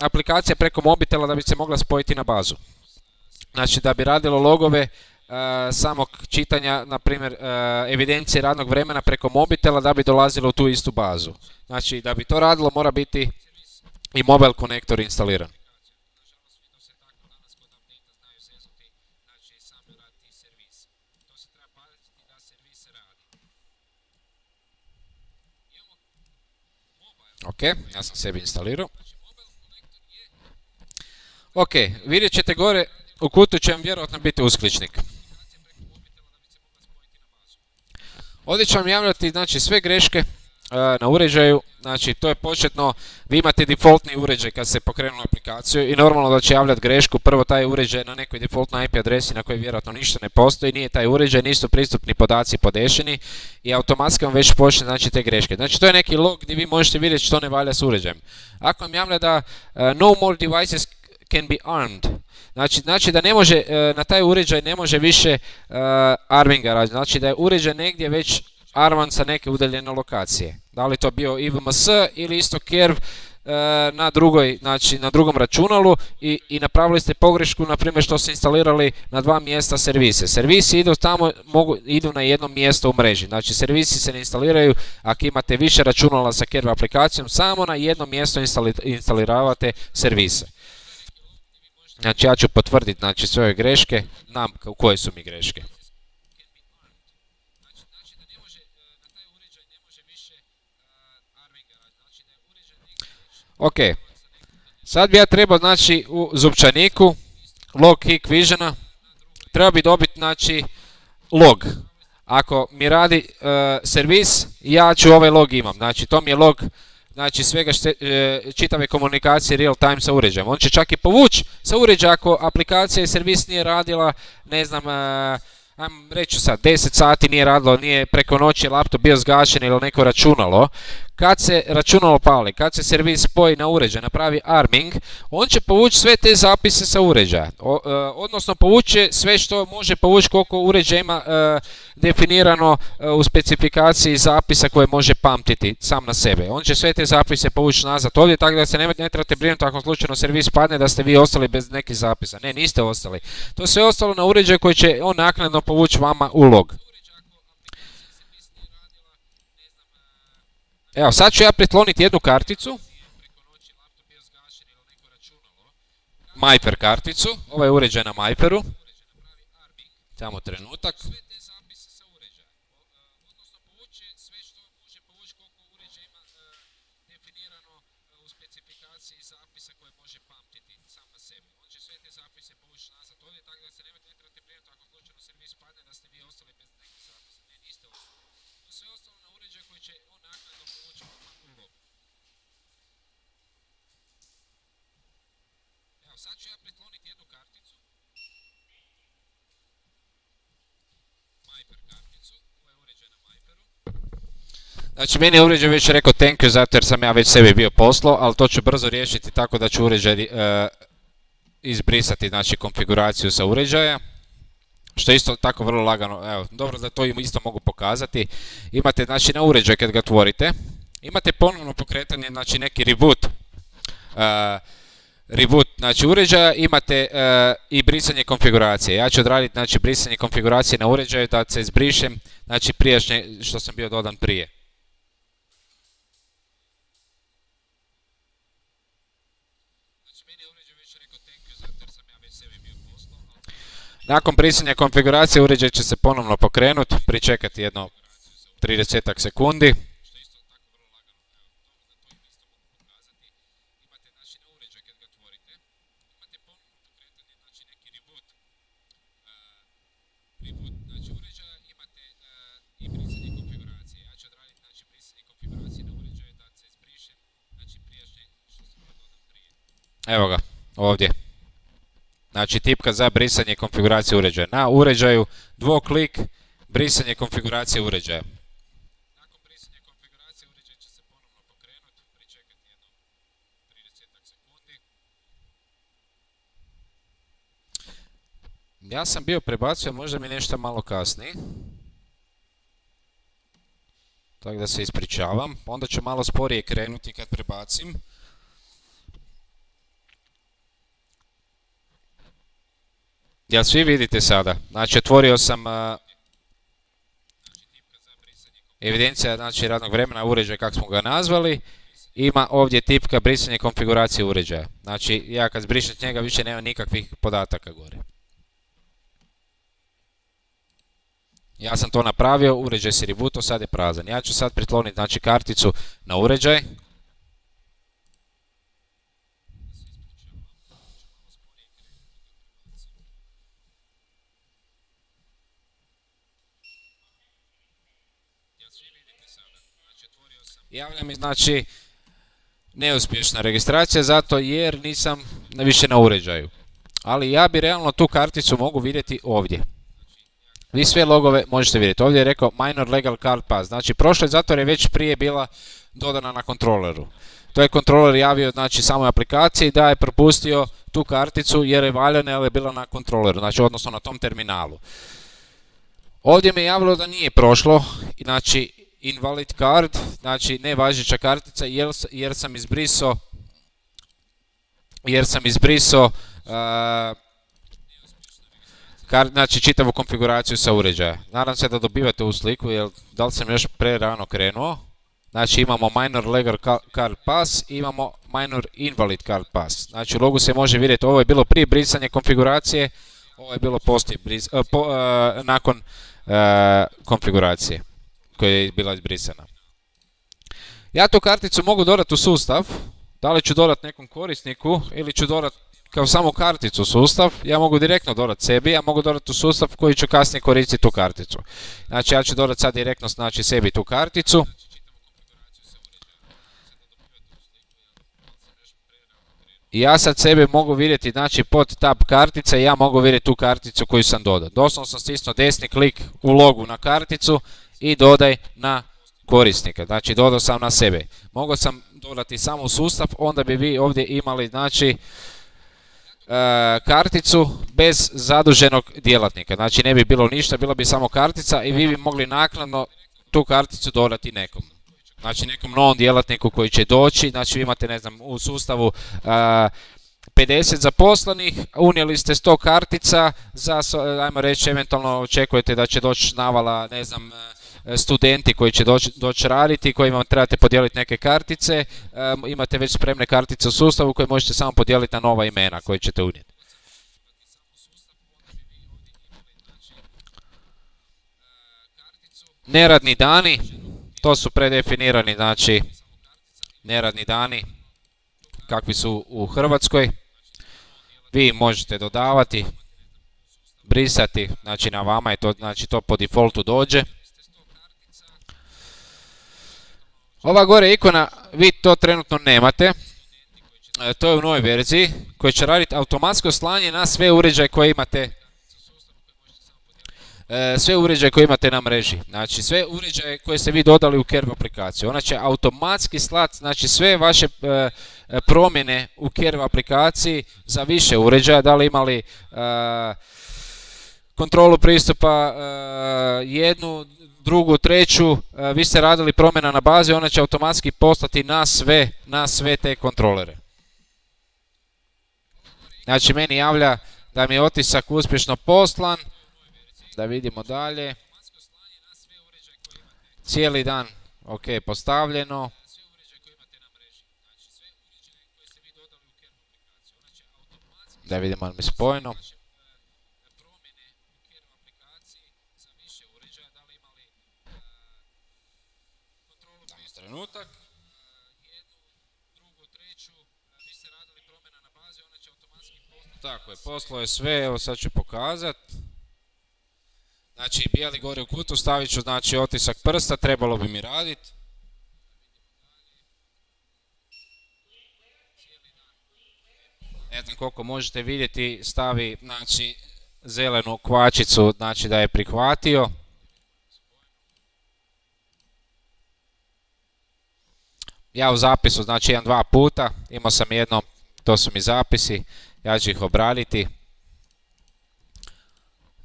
aplikacija preko mobitela da bi se mogla spojiti na bazu. Znači da bi radilo logove samog čitanja, na primjer evidencije radnog vremena preko mobitela da bi dolazilo u tu istu bazu. Znači da bi to radilo mora biti i mobile konektor instaliran. Ok, ja sam sebi instalirao. Ok, vidjet ćete gore u kutu će vam vjerojatno biti uskličnik. Ovdje će vam javljati, znači, sve greške na uređaju, znači to je početno, vi imate defaultni uređaj kad se pokrenuli aplikaciju i normalno da će javljati grešku, prvo taj uređaj na nekoj defaultnoj IP adresi na kojoj vjerojatno ništa ne postoji, nije taj uređaj, nisu pristupni podaci podešeni i automatski vam već počne znači te greške. Znači to je neki log gdje vi možete vidjeti što ne valja s uređajem. Ako vam javlja da no more devices can be armed, znači da ne može, na taj uređaj ne može više arminga raditi, znači da je uređaj negdje već arman sa neke udaljene lokacije. Da li to bio IVMS ili isto kerv na drugom računalu i napravili ste pogrešku, na primjer što ste instalirali na dva mjesta servise. Servisi idu tamo, idu na jedno mjesto u mreži. Znači servisi se ne instaliraju ako imate više računala sa kerv aplikacijom, samo na jedno mjesto instaliravate servise. Znači ja ću potvrditi znači, sve ove greške, znam koje su mi greške. Ok, sad bi ja trebao znači u zupčaniku log Hikvisiona treba bi dobiti znači log. Ako mi radi servis, ja ću ovaj log imam, znači to mi je log znači svega čitave komunikacije real time sa uređajem. On će čak i povući sa uređaja ako aplikacija i servis nije radila, ne znam, reći sad, 10 sati nije radilo, nije preko noći laptop bio zgašen ili neko računalo. Kad se računalo pali, kad se servis spoji na uređaj, napravi arming, on će povući sve te zapise sa uređaja. Odnosno povući sve što može povući koliko uređaj ima definirano u specifikaciji zapisa koje može pamtiti sam na sebe. On će sve te zapise povući nazad ovdje, tako da se ne trebate brinuti ako slučajno servis padne da ste vi ostali bez nekih zapisa. Ne, niste ostali. To sve ostalo na uređaju koji će on naknadno povući vama u log. Evo, sad ću ja pritloniti jednu karticu. Myper karticu. Ovaj je uređaj na Myperu. Samo trenutak. Sad ću ja prikloniti jednu karticu. Myper karticu. Ovo je uređaj na Myperu. Znači meni je uređaj već rekao thank you zato jer sam ja već sebi bio poslao, ali to ću brzo riješiti tako da ću uređaj izbrisati znači konfiguraciju sa uređaja. Što je isto tako vrlo lagano, evo, dobro da to isto mogu pokazati. Imate znači na uređaj kad ga otvorite, imate ponovno pokretanje, znači neki reboot. Reboot znači uređaja, imate i brisanje konfiguracije. Ja ću odraditi znači brisanje konfiguracije na uređaju da se izbrišem znači prijašnje što sam bio dodan prije. Nakon brisanja konfiguracije uređaj će se ponovno pokrenuti, pričekati jedno 30 sekundi. Evo ga, ovdje. Znači tipka za brisanje konfiguracije uređaja. Na uređaju, dvoklik, brisanje konfiguracije uređaja. Nakon brisanja konfiguracije uređaj će se ponovno pokrenuti, pričekati jedno 30 sekundi. Ja sam bio prebacio, možda mi nešto malo kasnije. Tako da se ispričavam. Onda ću malo sporije krenuti kad prebacim. Jel svi vidite sada? Znači otvorio sam evidencija znači, radnog vremena uređaja kako smo ga nazvali. Ima ovdje tipka brisanje konfiguracije uređaja. Znači ja kad zbrišem njega više nema nikakvih podataka gore. Ja sam to napravio, uređaj se rebooto, sad je prazan. Ja ću sad pritloniti znači, karticu na uređaj. javlja mi znači neuspješna registracija zato jer nisam više na uređaju. Ali ja bi realno tu karticu mogu vidjeti ovdje. Vi sve logove možete vidjeti. Ovdje je rekao minor legal card pass. Znači prošlo je zato jer je već prije bila dodana na kontroleru. To je kontroler javio znači samoj aplikaciji da je propustio tu karticu jer je valjana jer je bila na kontroleru, znači odnosno na tom terminalu. Ovdje mi je javilo da nije prošlo, znači invalid card, znači nevažeća kartica jer sam izbrisao znači čitavu konfiguraciju sa uređaja. Nadam se da dobivate ovu sliku, jer da li sam još prerano krenuo. Znači imamo minor legal card pass i imamo minor invalid card pass. Znači u logu se može vidjeti, ovo je bilo prije brisanja konfiguracije, ovo je bilo nakon konfiguracije koja je bila izbrisana. Ja tu karticu mogu dodati u sustav, da li ću dodati nekom korisniku ili ću dodati kao samo karticu u sustav, ja mogu direktno dodati sebi, ja mogu dodati u sustav koji ću kasnije koristiti tu karticu. Znači ja ću dodati sad direktno znači sebi tu karticu. I ja sad sebe mogu vidjeti, znači pod tab kartica ja mogu vidjeti tu karticu koju sam dodao. Doslovno sam stisnuo desni klik u logu na karticu i dodaj na korisnika. Znači dodao sam na sebe. Mogao sam dodati samo u sustav, onda bi vi ovdje imali znači karticu bez zaduženog djelatnika. Znači ne bi bilo ništa, bila bi samo kartica i vi bi mogli naknadno tu karticu dodati nekom. Znači nekom novom djelatniku koji će doći, znači vi imate ne znam u sustavu 50 zaposlenih, unijeli ste 100 kartica, ajmo reći eventualno očekujete da će doći navala ne znam studenti koji će doći raditi, kojima trebate podijeliti neke kartice, imate već spremne kartice u sustavu koje možete samo podijeliti na nova imena koje ćete unijeti. Neradni dani, to su predefinirani znači neradni dani kakvi su u Hrvatskoj. Vi možete dodavati, brisati, znači na vama je to, znači to po defaultu dođe. Ova gore ikona, vi to trenutno nemate, to je u novoj verziji koja će raditi automatsko slanje na sve uređaje koje imate. Sve uređaje koje imate na mreži, znači sve uređaje koje ste vi dodali u Kerv aplikaciju. Ona će automatski slati znači sve vaše promjene u Kerv aplikaciji za više uređaja, da li imali kontrolu pristupa jednu, drugu, treću, vi ste radili promjena na bazi, ona će automatski poslati na sve te kontrolere. Znači meni javlja da mi je otisak uspješno poslan. Da vidimo dalje. Cijeli dan, ok, postavljeno. Da vidimo ali mi spojeno. Trenutak. Tako je, poslao je sve, evo sad ću pokazati. Znači bijeli gore u kutu, stavit ću znači otisak prsta, trebalo bi mi raditi. Ne znam koliko možete vidjeti, stavi znači zelenu kvačicu, znači da je prihvatio. Ja u zapisu, znači 1-2 puta, imao sam jedno, to su mi zapisi, ja ću ih obraditi.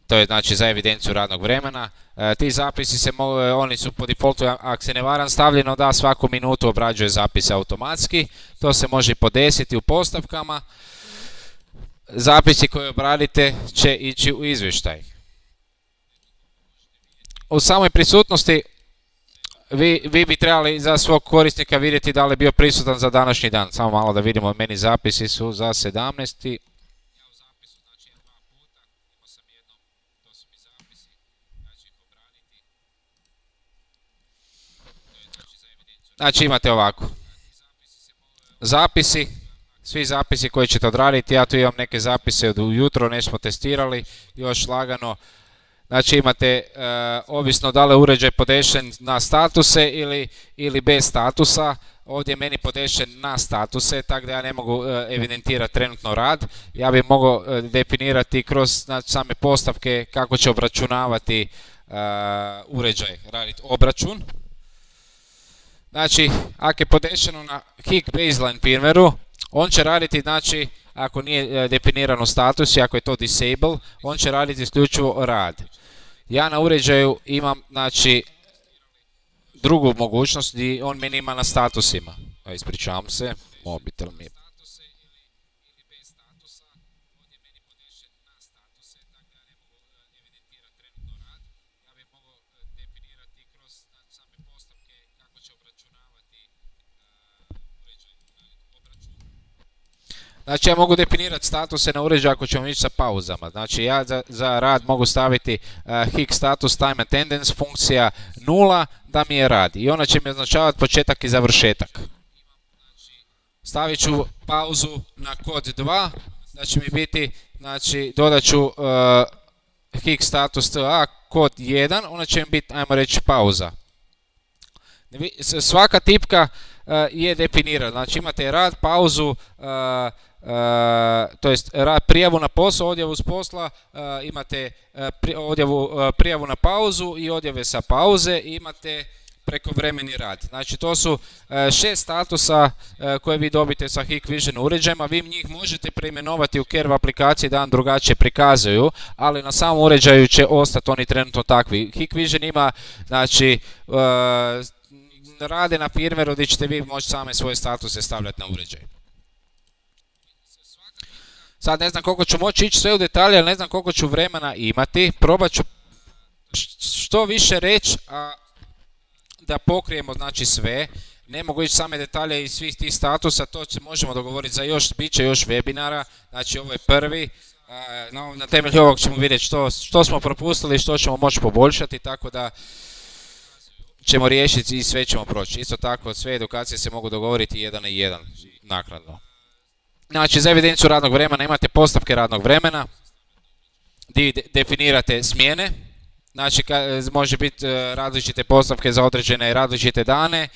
To je znači za evidenciju radnog vremena. Ti zapisi oni su po defaultu, ako se ne varam, stavljeno da svaku minutu obrađuje zapise automatski. To se može podesiti u postavkama. Zapisi koje obradite će ići u izvještaj. U samoj prisutnosti vi bi trebali za svog korisnika vidjeti da li je bio prisutan za današnji dan. Samo malo da vidimo, meni zapisi su za 17. Znači imate ovako, zapisi, svi zapisi koji ćete odraditi, ja tu imam neke zapise od ujutro, ne smo testirali, još lagano Znači imate, ovisno da li je uređaj podešen na statuse ili bez statusa. Ovdje je meni podešen na statuse, tako da ja ne mogu evidentirati trenutno rad. Ja bih mogao definirati kroz same postavke kako će obračunavati uređaj, raditi obračun. Znači, ako je podešeno na HIC baseline firmwareu, on će raditi, znači, ako nije definirano status i ako je to disable, on će raditi isključivo rad. Ja na uređaju imam, znači, drugu mogućnost gdje on meni ima na statusima. Ispričavam se, mobitel mi je. Znači ja mogu definirati statuse na uređaju ako ćemo ići sa pauzama. Znači ja za rad mogu staviti HIC status time attendance funkcija 0 da mi je rad. I ona će mi označavati početak i završetak. Stavit ću pauzu na kod 2, da će mi biti, znači dodat ću HIC status TA kod 1, ona će mi biti, ajmo reći, pauza. Svaka tipka je definirana, znači imate rad, pauzu, to jest prijavu na posao, odjavu s posla, imate prijavu na pauzu i odjave sa pauze i imate prekovremeni rad. Znači to su 6 statusa koje vi dobite sa Hikvision uređajima. Vi njih možete preimenovati u Kerv aplikaciji da vam drugačije prikazuju, ali na samom uređaju će ostati oni trenutno takvi. Hikvision ima, znači, rade na firmwareu gdje ćete vi moći same svoje statuse stavljati na uređaj. Sad ne znam koliko ću moći ići sve u detalje, ali ne znam koliko ću vremena imati. Probat ću što više reći, a da pokrijemo, znači, sve. Ne mogu ići same detalje iz svih tih statusa, to se možemo dogovoriti za još, bit će još webinara. Znači ovo je prvi. Na temelju ovog ćemo vidjeti što smo propustili i što ćemo moći poboljšati, tako da ćemo riješiti i sve ćemo proći. Isto tako, sve edukacije se mogu dogovoriti 1 na 1 naknadno. Znači, za evidenciju radnog vremena imate postavke radnog vremena, gdje definirate smjene. Znači, može biti različite postavke za određene različite dane.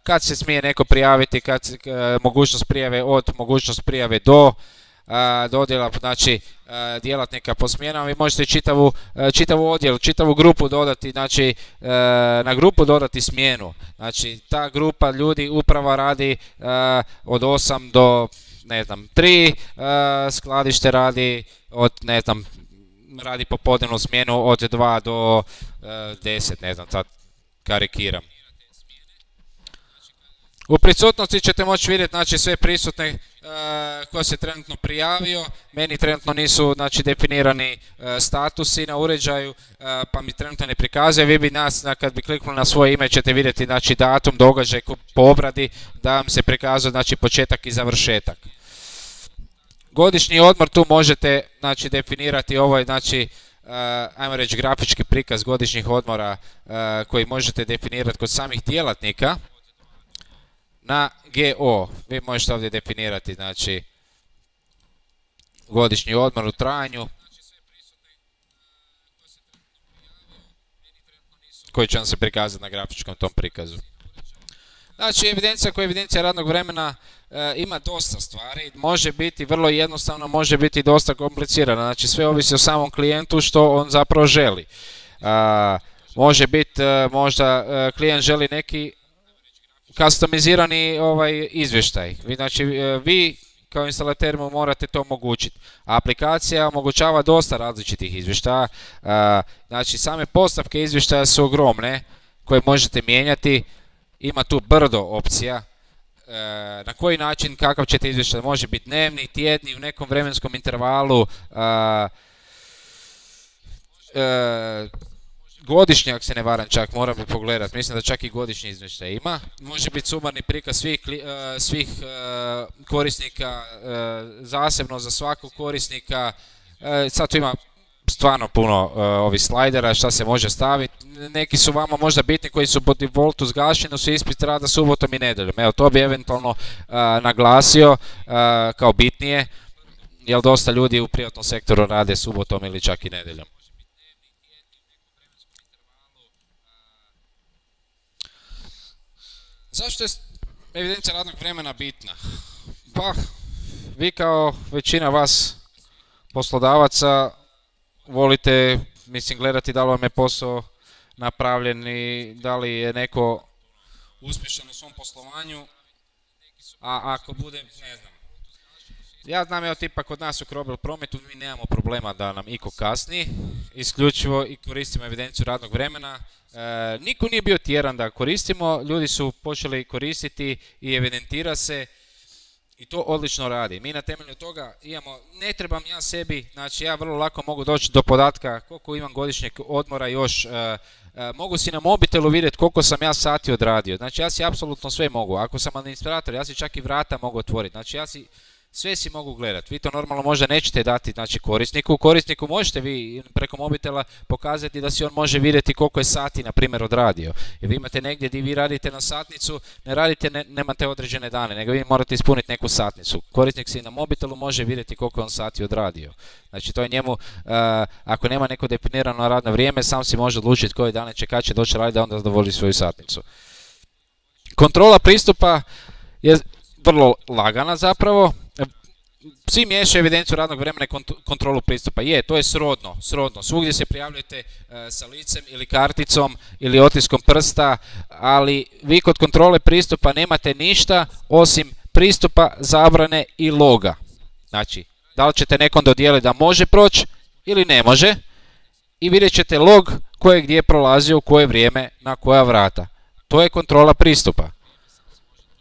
Kad se smije neko prijaviti, mogućnost prijave od, mogućnost prijave do, dodjela, znači, djelatnika po smjenama. Vi možete čitavu odjelu, čitavu grupu dodati, znači, na grupu dodati smjenu. Znači, ta grupa ljudi uprava radi od 8 do, ne znam, 3, skladište radi od, ne znam, radi popodnevnu smjenu od 2 do 10, ne znam, sad karikiram. U prisutnosti ćete moći vidjeti, znači, sve prisutne ko se trenutno prijavio. Meni trenutno nisu, znači, definirani statusi na uređaju, pa mi trenutno ne prikazuje. Vi bi nas, kad bi kliknuli na svoje ime, ćete vidjeti, znači, datum, događaj po obradi, da vam se prikazuje, znači, početak i završetak. Godišnji odmor tu možete, znači, definirati, ovo je, znači, ajmo reći, grafički prikaz godišnjih odmora koji možete definirati kod samih djelatnika. Na GO, vi možete ovdje definirati, znači, godišnji odmor u trajanju, koji će vam se prikazati na grafičkom tom prikazu. Znači, evidencija koja je evidencija radnog vremena ima dosta stvari, može biti vrlo jednostavno, može biti dosta komplicirana, znači sve ovisi o samom klijentu što on zapravo želi. Može biti, možda klijent želi neki customizirani izvještaj, znači vi kao instalater mu morate to omogućiti. Aplikacija omogućava dosta različitih izvještaja, znači same postavke izvještaja su ogromne koje možete mijenjati, ima tu brdo opcija. Na koji način, kakav ćete izvještaj, može biti dnevni, tjedni, u nekom vremenskom intervalu, godišnji, ako se ne varam, čak moram bi pogledati, mislim da čak i godišnji izvještaj ima. Može biti sumarni prikaz svih korisnika, zasebno za svakog korisnika. Sad tu ima stvarno puno ovih slajdera šta se može staviti. Neki su vama možda bitni koji su po defaultu zgašeni, su ispit rada subotom i nedeljom. Evo, to bi eventualno naglasio kao bitnije, jer dosta ljudi u privatnom sektoru rade subotom ili čak i nedeljom. Zašto je evidencija radnog vremena bitna? Pa, vi kao većina vas poslodavaca volite, mislim, gledati da li vam je posao napravljen i da li je neko uspješan u svom poslovanju, a ako bude, ne znam. Ja znam, evo tipa kod nas u Crobeal Prometu mi nemamo problema da nam iko kasni, isključivo i koristimo evidenciju radnog vremena. Niko nije bio tjeran da koristimo, ljudi su počeli koristiti i evidentira se i to odlično radi. Mi na temelju toga imamo, ne trebam ja sebi, znači ja vrlo lako mogu doći do podatka koliko imam godišnjeg odmora još, mogu si na mobitelu vidjeti koliko sam ja sati odradio, znači ja si apsolutno sve mogu, ako sam administrator ja si čak i vrata mogu otvoriti, znači ja si sve si mogu gledati. Vi to normalno možda nećete dati, znači korisniku možete vi preko mobitela pokazati da si on može vidjeti koliko je sati na primjer odradio. Jer vi imate negdje gdje vi radite na satnicu, ne radite, nemate određene dane, nego vi morate ispuniti neku satnicu. Korisnik si na mobitelu može vidjeti koliko je on sati odradio. Znači to je njemu, ako nema neko definirano radno vrijeme, sam si može odlučiti koje dane će kad će doći raditi da onda zadovolji svoju satnicu. Kontrola pristupa je vrlo lagana zapravo. Svi miješaju evidenciju radnog vremena i kontrolu pristupa. To je srodno. Svugdje se prijavljujete sa licem ili karticom ili otiskom prsta, ali vi kod kontrole pristupa nemate ništa osim pristupa, zabrane i loga. Znači, da li ćete nekom dodijeliti da može proći ili ne može i vidjet ćete log koje gdje je prolazio u koje vrijeme na koja vrata. To je kontrola pristupa.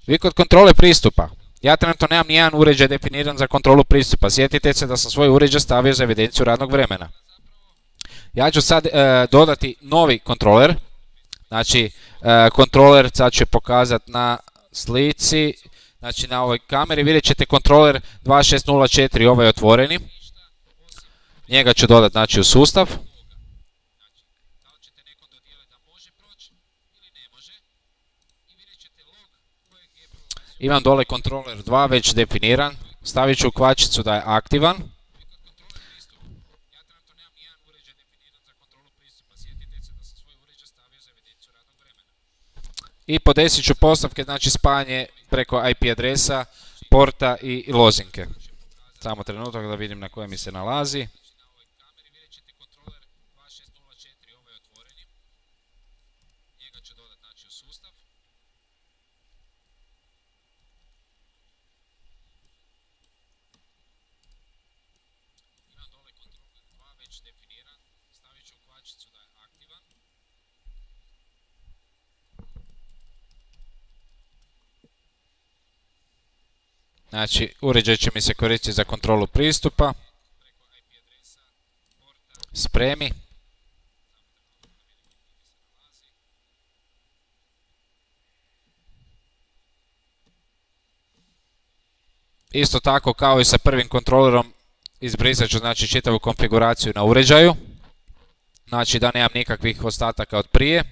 Vi kod kontrole pristupa, ja trenutno nemam nijedan uređaj definiran za kontrolu pristupa. Sjetite se da sam svoj uređaj stavio za evidenciju radnog vremena. Ja ću sad dodati novi kontroler. Znači, kontroler sad ću pokazati na slici. Znači, na ovoj kameri vidjet ćete kontroler 2604, ovaj je otvoreni. Njega ću dodati, znači, u sustav. Imam dole kontroler 2 već definiran, stavit ću kvačicu da je aktivan. I podesit ću postavke, znači spajanje preko IP adresa, porta i lozinke. Samo trenutak da vidim na kojem mi se nalazi. Znači, uređaj će mi se koristiti za kontrolu pristupa. Spremi. Isto tako kao i sa prvim kontrolerom izbrisat ću, znači, čitavu konfiguraciju na uređaju. Znači da nemam nikakvih ostataka od prije.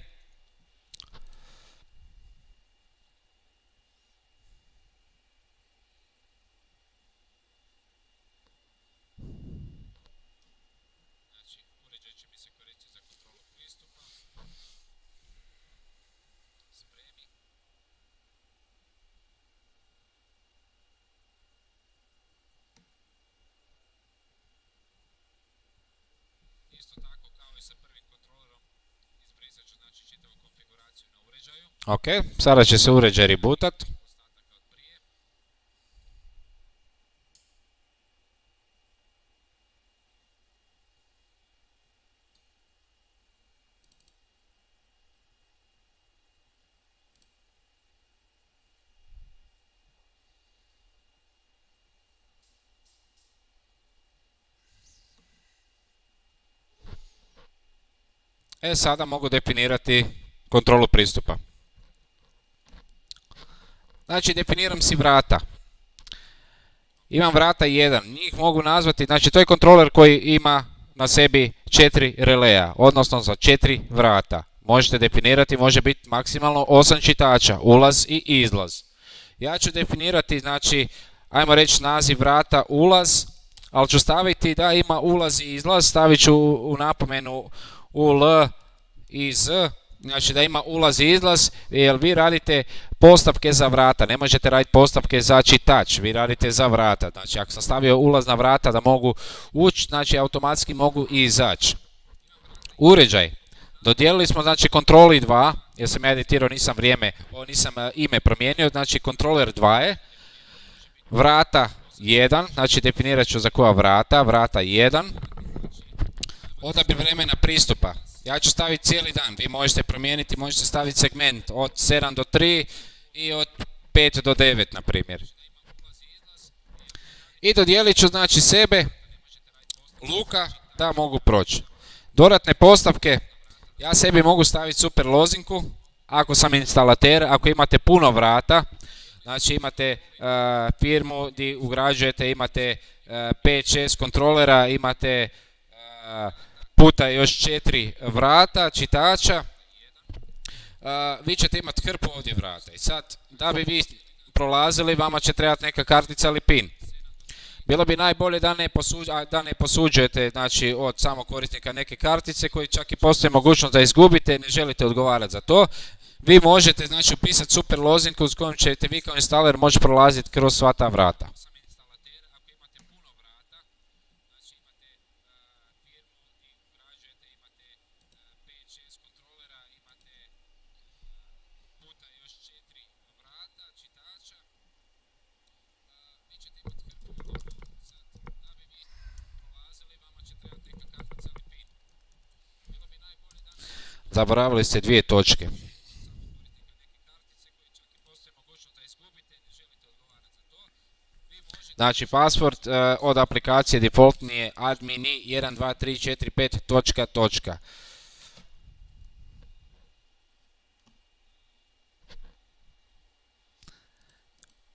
Ok, sada će se uređaj rebootat. Sada mogu definirati kontrolu pristupa. Znači, definiram si vrata. Imam vrata 1, njih mogu nazvati, znači to je kontroler koji ima na sebi 4 releja, odnosno za 4 vrata. Možete definirati, može biti maksimalno 8 čitača, ulaz i izlaz. Ja ću definirati, znači, ajmo reći naziv vrata ulaz, ali ću staviti da ima ulaz i izlaz, stavit ću u napomenu UL i Z, znači da ima ulaz i izlaz, jer vi radite postavke za vrata, ne možete raditi postavke za čitač, vi radite za vrata. Znači ako sam stavio ulazna vrata da mogu ući, znači automatski mogu i izaći. Uređaj. Dodijelili smo znači kontroli 2, jer sam ja editirao, nisam ime promijenio, znači kontroler 2 je. Vrata 1, znači definirat ću za koja vrata, vrata 1. Odabir vremena pristupa. Ja ću staviti cijeli dan, vi možete promijeniti, možete staviti segment od 7 do 3 i od 5 do 9 na primjer. I dodijelit ću znači sebe, Luka, da mogu proći. Dodatne postavke, ja sebi mogu staviti super lozinku, ako sam instalater, ako imate puno vrata, znači imate firmu gdje ugrađujete, imate 5-6 kontrolera, imate puta još 4 vrata, čitača, vi ćete imati hrpu ovdje vrata. I sad, da bi vi prolazili, vama će trebati neka kartica ili pin. Bilo bi najbolje da ne posuđujete znači, od samog korisnika neke kartice koji čak i postoji mogućnost da izgubite, ne želite odgovarati za to. Vi možete znači, upisati super lozinku s kojom ćete vi kao instaler moći prolaziti kroz sva ta vrata. Zaboravili ste 2 točke. Znači password od aplikacije defaultni je admini 12345.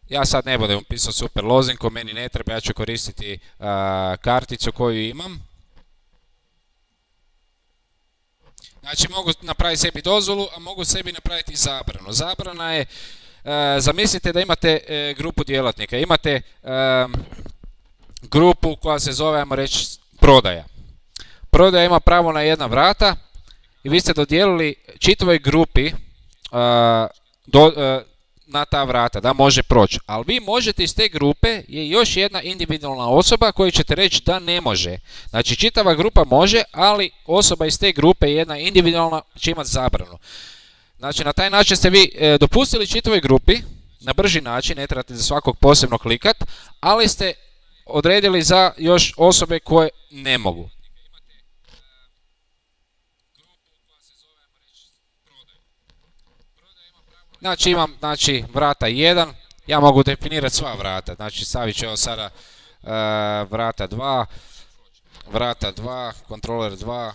Ja sad ne budem upisao super lozinku, meni ne treba, ja ću koristiti karticu koju imam. Znači mogu napraviti sebi dozvolu, a mogu sebi napraviti i zabranu. Zabrana je, zamislite da imate grupu djelatnika, imate grupu koja se zove, ajmo reći, prodaja. Prodaja ima pravo na 1 vrata i vi ste dodijelili čitavoj grupi na ta vrata, da može proći. Ali vi možete iz te grupe, je još jedna individualna osoba koju ćete reći da ne može. Znači čitava grupa može, ali osoba iz te grupe, jedna individualna, će imati zabranu. Znači na taj način ste vi dopustili čitavoj grupi, na brži način, ne trebate za svakog posebno klikat, ali ste odredili za još osobe koje ne mogu. Znači imam vrata 1, ja mogu definirati sva vrata, znači stavit ću evo sada vrata 2, kontroler 2,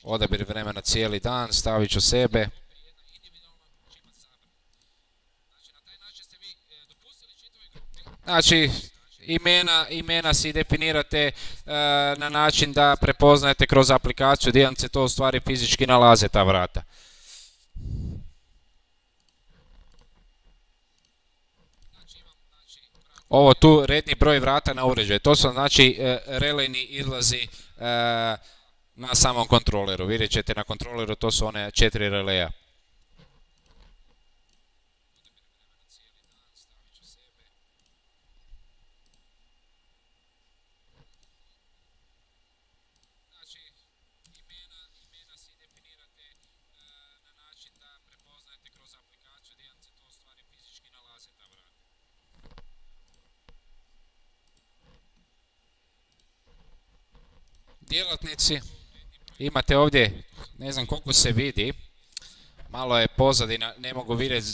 odabir vremena cijeli dan, stavit ću sebe. Znači imena si definirate na način da prepoznajete kroz aplikaciju gdje vam se to u stvari fizički nalaze ta vrata. Ovo tu redni broj vrata na uređaju, to su znači relejni izlazi na samom kontroleru. Vidjet ćete na kontroleru, to su one 4 releja. Djelatnici, imate ovdje, ne znam koliko se vidi, malo je pozadina, ne mogu vidjeti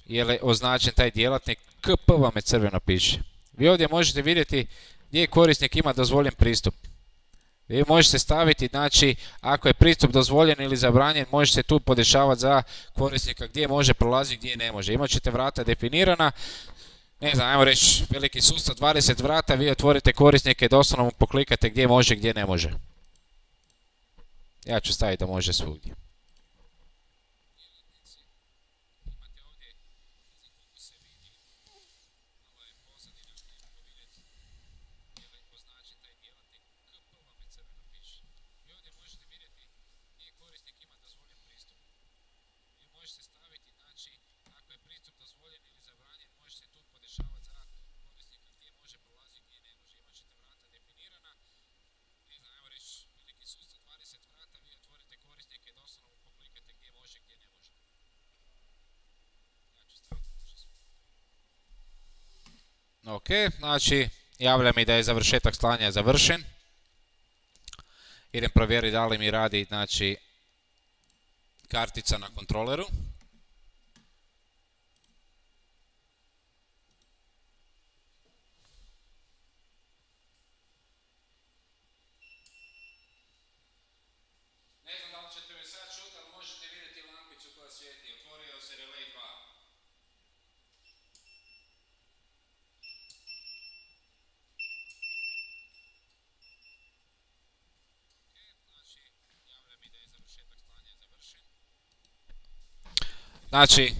je li označen taj djelatnik, KP vam je crveno piše. Vi ovdje možete vidjeti gdje korisnik ima dozvoljen pristup. Vi možete staviti, znači, ako je pristup dozvoljen ili zabranjen, možete tu podešavati za korisnika gdje može prolaziti, gdje ne može. Imat ćete vrata definirana, ne znam, ajmo reći, veliki sustav, 20 vrata, vi otvorite korisnike, doslovno mu poklikate gdje može, gdje ne može. Ja ću staviti da može svugdje. Ok, znači javlja mi da je završetak slanja završen. Idem provjeriti da li mi radi, znači, kartica na kontroleru. Ne znam da li ćete me sad čuti, ali možete vidjeti lampicu koja svijeti. Otvorio se relay 2. Znači,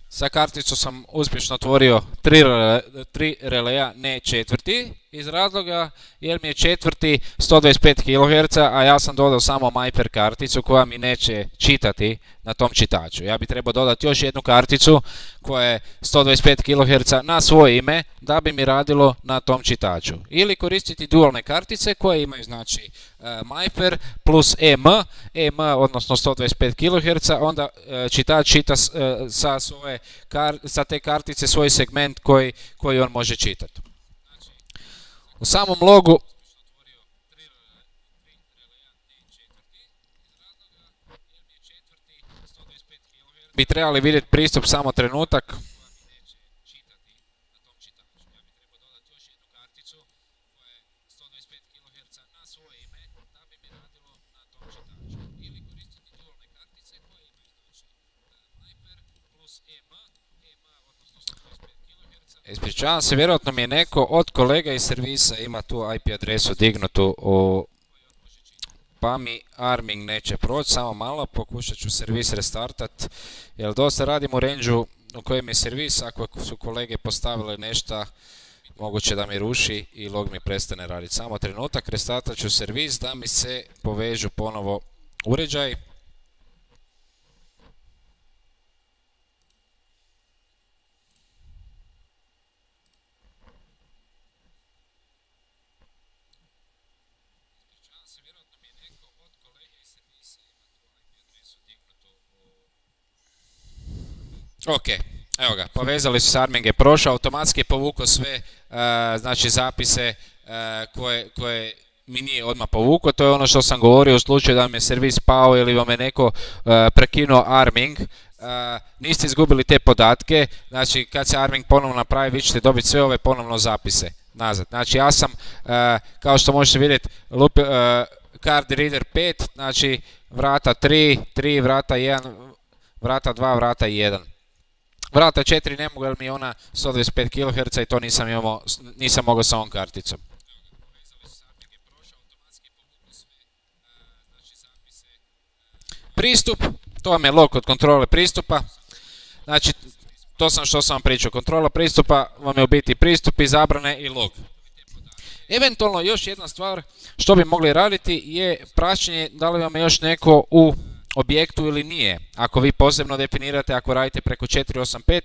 sa karticom sam uspješno otvorio 3 releja, ne četvrti, iz razloga jer mi je četvrti 125 kHz, a ja sam dodao samo MyPair karticu koja mi neće čitati na tom čitaču. Ja bi trebao dodati još jednu karticu koja je 125 kHz na svoje ime da bi mi radilo na tom čitaču. Ili koristiti dualne kartice koje imaju, znači, MyPair plus EM, odnosno 125 kHz, onda čitač čita sa te kartice svoj segment koji on može čitati. U samom logu bi trebali vidjeti pristup samo trenutak. Ispričavam se, vjerojatno mi je neko od kolega iz servisa ima tu IP adresu dignutu, pa mi arming neće proći, samo malo, pokušat ću servis restartat, jer dosta radim u range-u u kojem je servis, ako su kolege postavile nešto, moguće da mi ruši i log mi prestane raditi. Samo trenutak, restartat ću servis da mi se povežu ponovo uređaj. Ok, evo ga, povezali su s Arming je prošao, automatski je povukao sve znači zapise koje mi nije odmah povukao. To je ono što sam govorio u slučaju da vam je servis pao ili vam je neko prekinuo Arming. Niste izgubili te podatke, znači kad se Arming ponovno napravi vi ćete dobiti sve ove ponovno zapise nazad. Znači ja sam, kao što možete vidjeti, card reader 5, znači vrata 3, vrata 1, vrata 2, vrata 1. Vrata 4 ne mogu jer mi je ona 125 kHz i to nisam mogao sa ovom karticom. Pristup, to vam je log od kontrole pristupa. Znači, to sam što sam vam pričao. Kontrola pristupa vam je u biti pristup i zabrane i log. Eventualno još jedna stvar što bi mogli raditi je praćenje da li vam je još neko u objektu ili nije. Ako vi posebno definirate, ako radite preko 485,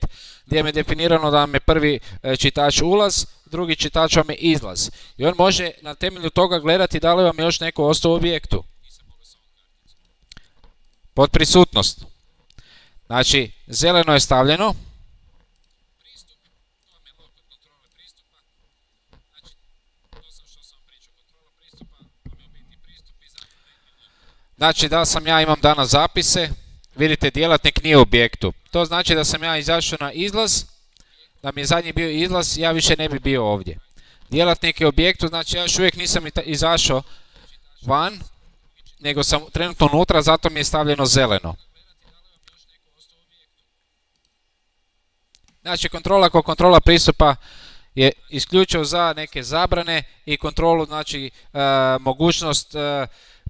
gdje vam je definirano da vam je prvi čitač ulaz, drugi čitač vam je izlaz. I on može na temelju toga gledati da li vam je još neko ostao u objektu. Pod prisutnost. Znači, zeleno je stavljeno. Znači da sam ja imam danas zapise, vidite djelatnik nije u objektu. To znači da sam ja izašao na izlaz, da mi je zadnji bio izlaz, ja više ne bi bio ovdje. Djelatnik je u objektu, znači ja još uvijek nisam izašao van, nego sam trenutno unutra, zato mi je stavljeno zeleno. Znači kontrola pristupa je isključivo za neke zabrane i kontrolu, znači mogućnost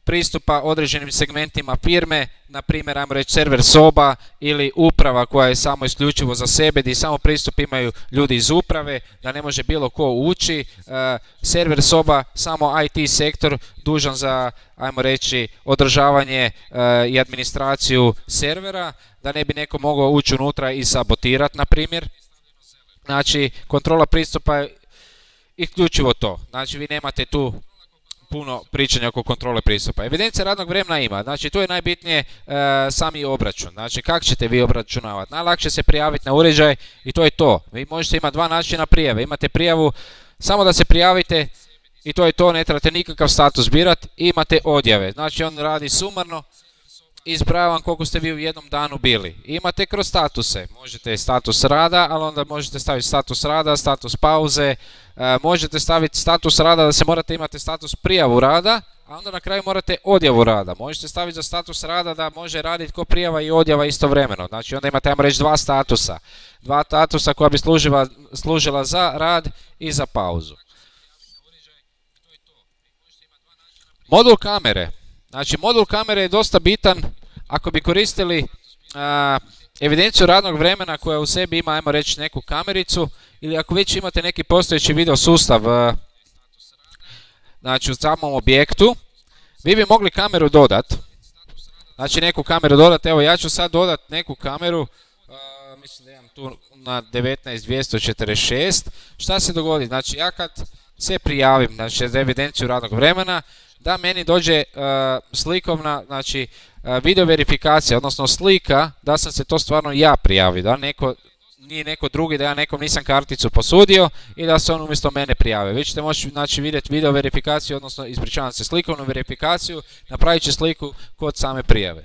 pristupa određenim segmentima firme, na primjer, ajmo reći server soba ili uprava koja je samo isključivo za sebe, gdje samo pristup imaju ljudi iz uprave, da ne može bilo ko ući. Server soba, samo IT sektor dužan za, ajmo reći, održavanje i administraciju servera, da ne bi neko mogao ući unutra i sabotirati, na primjer. Znači, kontrola pristupa je isključivo to. Znači, vi nemate tu puno pričanja oko kontrole pristupa. Evidencija radnog vremena ima, znači tu je najbitnije sami obračun. Znači kako ćete vi obračunavati? Najlakše se prijaviti na uređaj i to je to. Vi možete imati dva načina prijave. Imate prijavu samo da se prijavite i to je to, ne trebate nikakav status birati. Imate odjave, znači on radi sumarno, izbravam koliko ste vi u jednom danu bili. Imate kroz statuse, možete status rada, ali onda možete staviti status rada, status pauze, možete staviti status rada da se morate imati status prijavu rada, a onda na kraju morate odjavu rada. Možete staviti za status rada da može raditi ko prijava i odjava istovremeno. Znači onda imate, ajmo reći, dva statusa koja bi služila za rad i za pauzu. Modul kamere. Znači modul kamere je dosta bitan ako bi koristili evidenciju radnog vremena koja u sebi ima, ajmo reći, neku kamericu, ili ako već imate neki postojeći video sustav znači u samom objektu, vi bi mogli kameru dodat. Znači neku kameru dodat, evo ja ću sad dodat neku kameru, mislim da imam tu na 19246. Šta se dogodi? Znači ja kad se prijavim, znači za evidenciju radnog vremena, da meni dođe slikovna, znači video verifikacija, odnosno slika da sam se to stvarno ja prijavio, da nije neko drugi, da ja nekom nisam karticu posudio i da se on umjesto mene prijavio. Vi ćete moći, znači, vidjeti video verifikaciju, odnosno ispričavam se, slikovnu verifikaciju, napravit će sliku kod same prijave.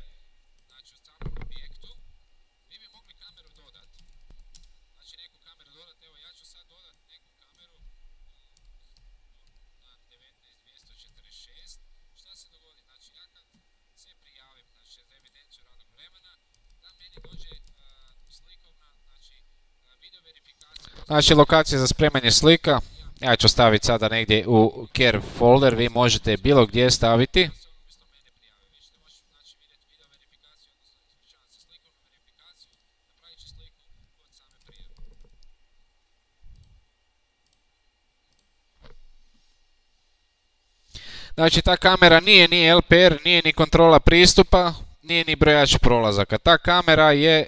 Znači lokacija za spremanje slika, ja ću staviti sada negdje u Care folder, vi možete bilo gdje staviti. Znači ta kamera nije ni LPR, nije ni kontrola pristupa, nije ni brojač prolazaka. Ta kamera je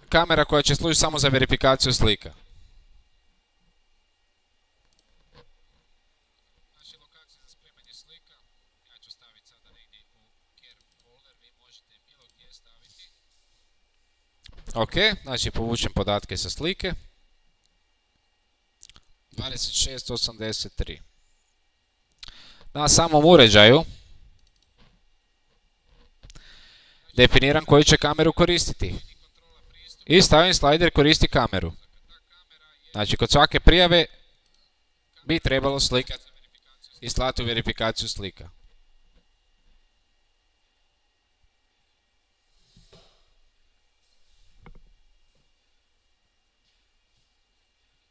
kamera koja će služiti samo za verifikaciju slika. Znači lokacija za spremanje slika, ja ću staviti sada negdje u Care folder, vi možete bilo gdje staviti. Ok, znači povučem podatke sa slike. 2683. Na samom uređaju definiram koju će kameru koristiti. I stavim slider koristi kameru. Znači kod svake prijave bi trebalo slikati i slati u verifikaciju slika.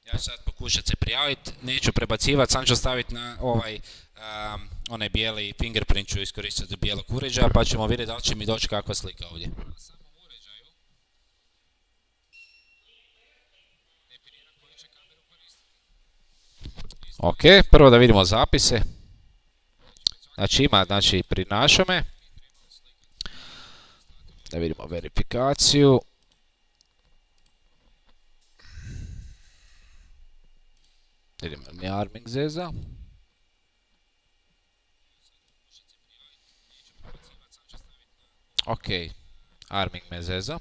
Ja ću sad pokušati se prijaviti, neću prebacivati, sam ću staviti na onaj bijeli fingerprint, ću iskoristiti bijelog uređaja, pa ćemo vidjeti da li će mi doći kakva slika ovdje. Ok, prvo da vidimo zapise. Znači ima, znači prinaša me. Da vidimo verifikaciju. Vidimo mi Arming zeza. Ok, Arming me zeza.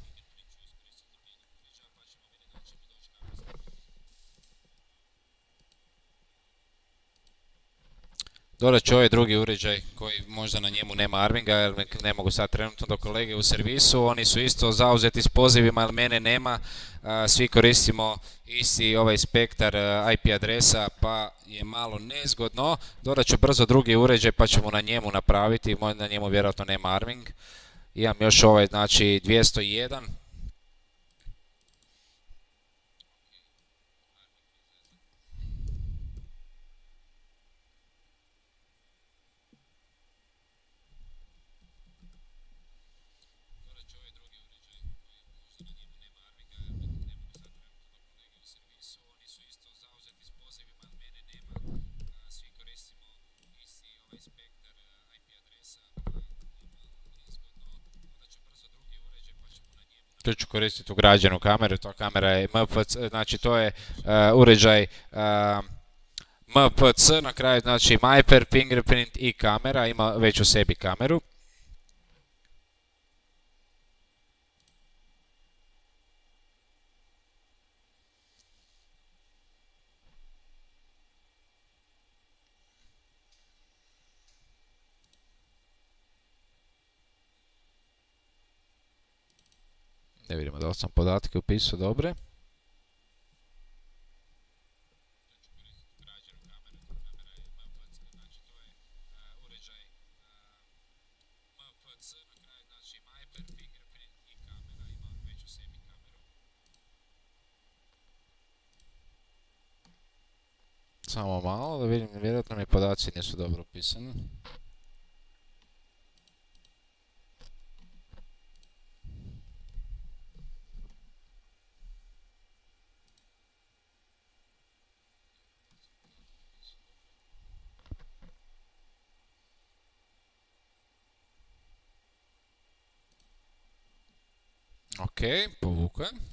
Dodat ću ovaj drugi uređaj koji možda na njemu nema Arminga, jer ne mogu sad trenutno do kolege u servisu, oni su isto zauzeti s pozivima, ali mene nema, svi koristimo isti ovaj spektar IP adresa, pa je malo nezgodno. Dodat ću brzo drugi uređaj pa ćemo na njemu napraviti, na njemu vjerojatno nema Arming. Imam još ovaj, znači 201. Tu ću koristiti ugrađenu kameru, to kamera je MFC, znači to je uređaj MPC na kraju, znači Myper, Fingerprint i kamera, ima već u sebi kameru. Da vidimo da li sam podatke upisao dobre. Samo malo da vidim, vjerojatno mi podaci nisu dobro upisani. Ok, povukujem.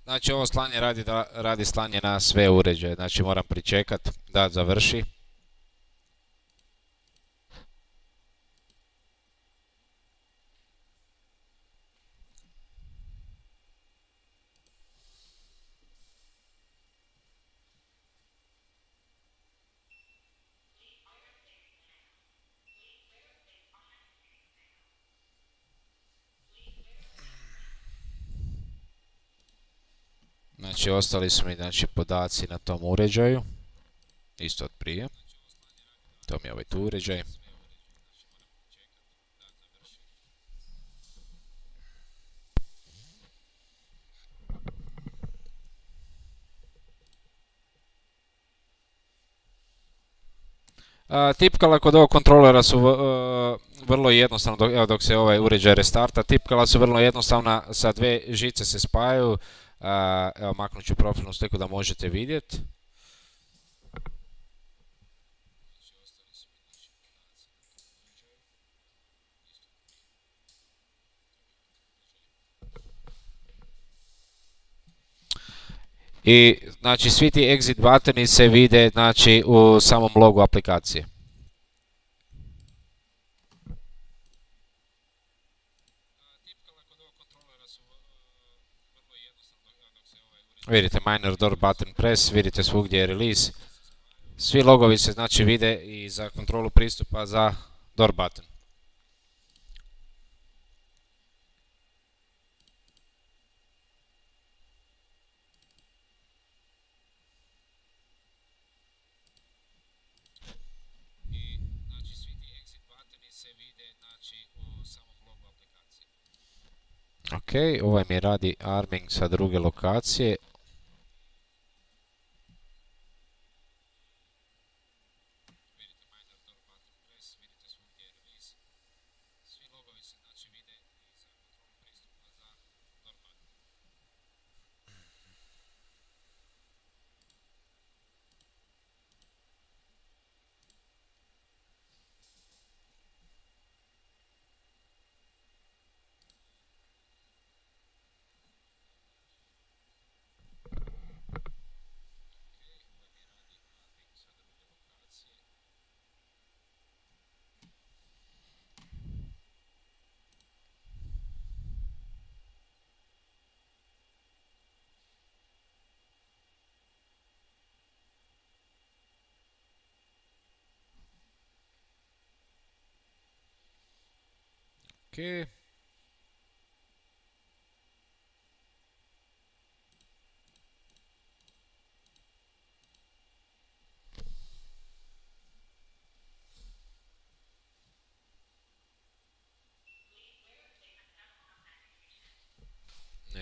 Znači ovo slanje radi slanje na sve uređaje, znači moram pričekat da završi. Znači ostali su mi podaci na tom uređaju, isto od prije. To mi je ovaj tu uređaj. Tipkala kod ovog kontrolera su vrlo jednostavno, dok se ovaj uređaj restarta, tipkala su vrlo jednostavna, sa dvije žice se spajaju. Evo, maknut ću profilnu sliku da možete vidjeti. I znači svi ti exit buttoni se vide znači u samom logu aplikacije. Vidite minor door button press, vidite svugdje je release. Svi logovi se znači vide i za kontrolu pristupa za door button. Ok, ovaj mi radi arming sa druge lokacije. Ok.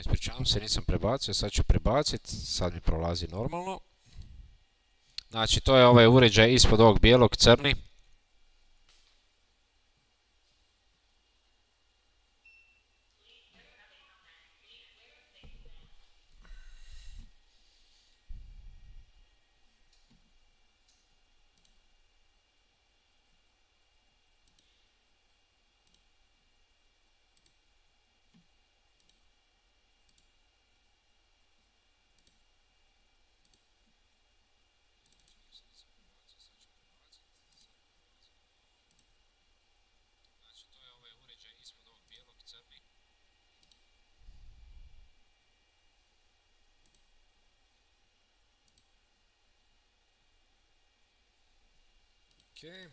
Ispričavam se, nisam prebacio, sad ću prebaciti, sad mi prolazi normalno. Znači to je ovaj uređaj ispod ovog bijelog, crni. Okay.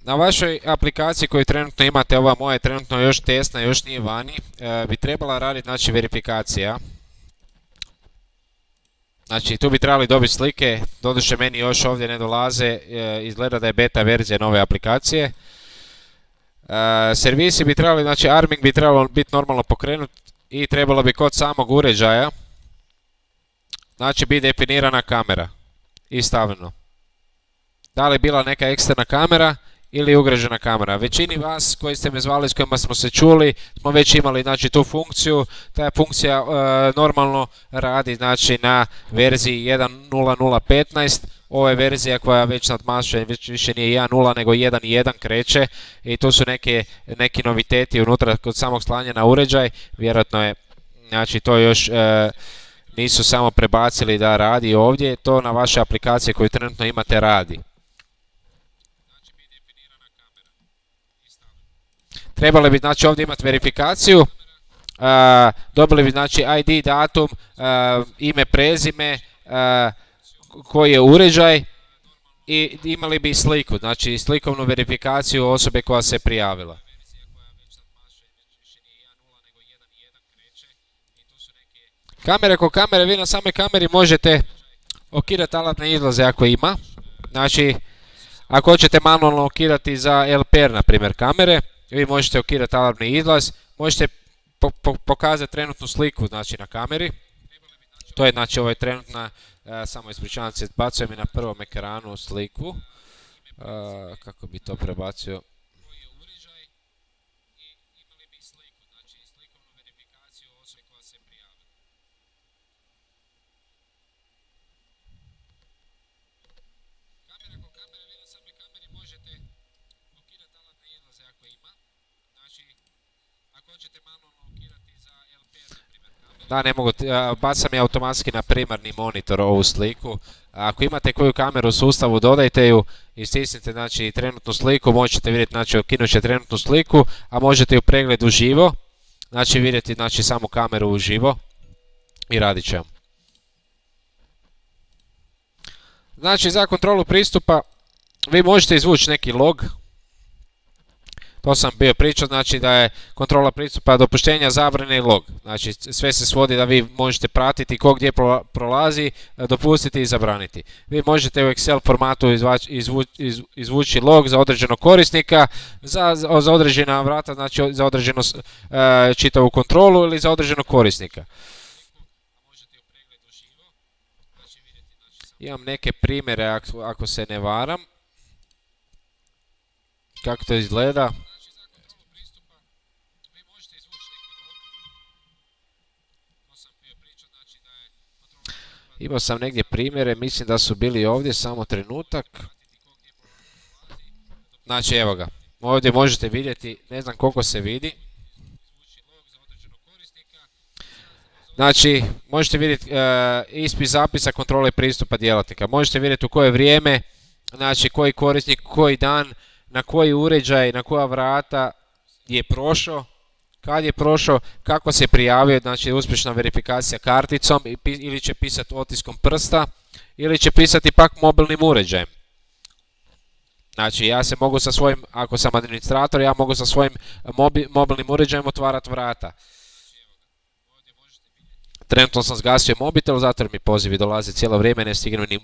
Na vašoj aplikaciji koju trenutno imate, ova moja je trenutno još testna, još nije vani, bi trebala raditi znači verifikacija. Znači tu bi trebali dobiti slike, doduše meni još ovdje ne dolaze, izgleda da je beta verzija nove aplikacije. Servisi bi trebali, znači arming bi trebalo biti normalno pokrenut i trebalo bi kod samog uređaja, znači biti definirana kamera i stavljeno. Da li bila neka eksterna kamera ili ugrađena kamera. Većini vas koji ste me zvali, s kojima smo se čuli, smo već imali znači tu funkciju. Ta funkcija normalno radi znači na verziji 1.0.0.15. Ovo je verzija koja već nadmašuje, već više nije 1.0 nego 1.1 kreće i tu su neki noviteti unutra kod samog slanja na uređaj. Vjerojatno je, znači to još nisu samo prebacili da radi ovdje, to na vaše aplikacije koju trenutno imate radi. Trebali bi znači ovdje imati verifikaciju, dobili bi znači ID, datum, ime, prezime, koji je uređaj i imali bi sliku, znači slikovnu verifikaciju osobe koja se prijavila. Kamere ko kamere, vi na samoj kameri možete okidati alatne izlaze ako ima. Znači, ako hoćete manualno okidati za LPR, na primjer, kamere, vi možete okidati alarmni izlaz, možete pokazati trenutnu sliku znači, na kameri. To je znači ovo je trenutna, samo ispričavam se, bacujem i na prvom ekranu sliku. Kako bi to prebacio? Da, ne mogu, bacam je automatski na primarni monitor ovu sliku. Ako imate koju kameru u sustavu, dodajte ju i stisnite znači, trenutnu sliku, možete vidjeti, znači okinut će trenutnu sliku, a možete ju pregled uživo, znači vidjeti znači, samu kameru uživo i radit će vam. Znači za kontrolu pristupa vi možete izvući neki log. To sam bio pričao, znači da je kontrola pristupa dopuštenja, zabrane i log. Znači sve se svodi da vi možete pratiti ko gdje prolazi, dopustiti i zabraniti. Vi možete u Excel formatu izvući log za određenog korisnika, za određena vrata, znači za određenu čitavu kontrolu ili za određenog korisnika. Imam neke primjere ako se ne varam. Kako to izgleda? Imao sam negdje primjere, mislim da su bili ovdje, samo trenutak. Znači evo ga, ovdje možete vidjeti, ne znam koliko se vidi. Znači, možete vidjeti ispis zapisa kontrole pristupa djelatnika. Možete vidjeti u koje vrijeme, znači koji korisnik, koji dan, na koji uređaj, na koja vrata je prošao, kad je prošao, kako se prijavio, znači uspješna verifikacija karticom ili će pisati otiskom prsta ili će pisati pak mobilnim uređajem. Znači ja se mogu sa svojim, ako sam administrator, ja mogu sa svojim mobilnim uređajem otvarati vrata. Trenutno sam zgasio mobitel, zato jer mi pozivi dolaze cijelo vrijeme, ne stignem ni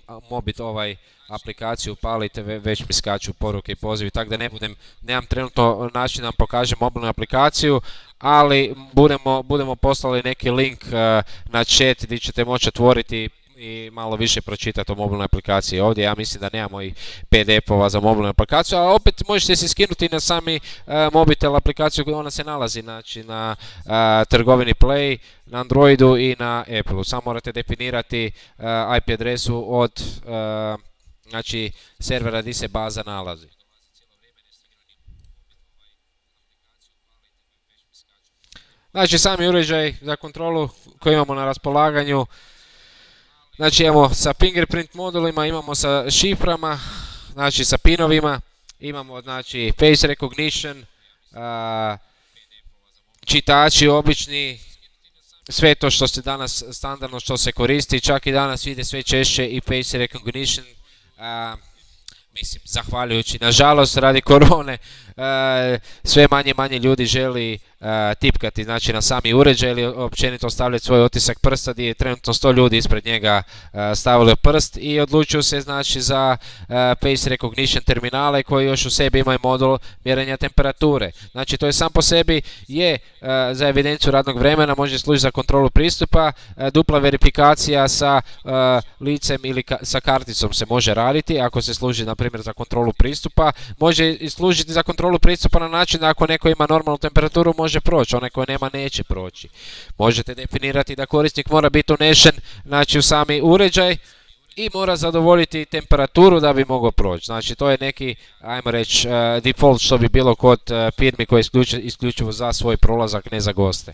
aplikaciju upaliti, već mi skaču poruke i pozivi, tako da nemam trenutno način da vam pokažem mobilnu aplikaciju, ali budemo poslali neki link na chat gdje ćete moći otvoriti i malo više pročitati o mobilnoj aplikaciji. Ovdje ja mislim da nemamo i PDF-ova za mobilnu aplikaciju, a opet možete se skinuti na sami mobitel aplikaciju, ona se nalazi znači, na trgovini Play, na Androidu i na Apple-u. Samo morate definirati IP adresu od znači, servera gdje se baza nalazi. Znači sami uređaj za kontrolu koji imamo na raspolaganju. Znači imamo sa fingerprint modulima, imamo sa šiframa, znači sa pinovima, imamo znači face recognition, čitači obični, sve to što se danas standardno što se koristi, čak i danas vide sve češće i face recognition, mislim, zahvaljujući, nažalost, radi korone, sve manje ljudi želi tipkati znači, na sami uređaj ili općenito stavljati svoj otisak prsta, gdje je trenutno 100 ljudi ispred njega stavilo prst i odlučuju se znači, za face recognition terminale koji još u sebi imaju modul mjerenja temperature. Znači to je sam po sebi je za evidenciju radnog vremena, može služiti za kontrolu pristupa, dupla verifikacija sa licem ili sa karticom se može raditi, ako se služi na primjer za kontrolu pristupa, može i služiti za kontrolu pristupa na način da ako neko ima normalnu temperaturu može proći, onaj koji nema neće proći. Možete definirati da korisnik mora biti unešen znači, u sami uređaj i mora zadovoljiti temperaturu da bi mogao proći. Znači to je neki, ajmo reći, default što bi bilo kod firmi koje je isključivo za svoj prolazak, ne za goste.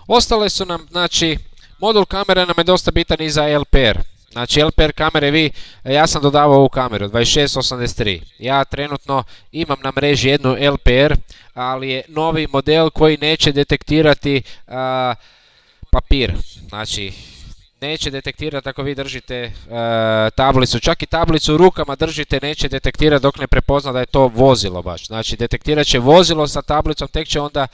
Ostale su nam, znači, modul kamere nam je dosta bitan i za LPR. Znači LPR kamere ja sam dodavao ovu kameru 2683. Ja trenutno imam na mreži jednu LPR, ali je novi model koji neće detektirati papir. Znači neće detektirati ako vi držite tablicu, čak i tablicu u rukama držite, neće detektirati dok ne prepozna da je to vozilo baš. Znači detektirat će vozilo sa tablicom, tek će onda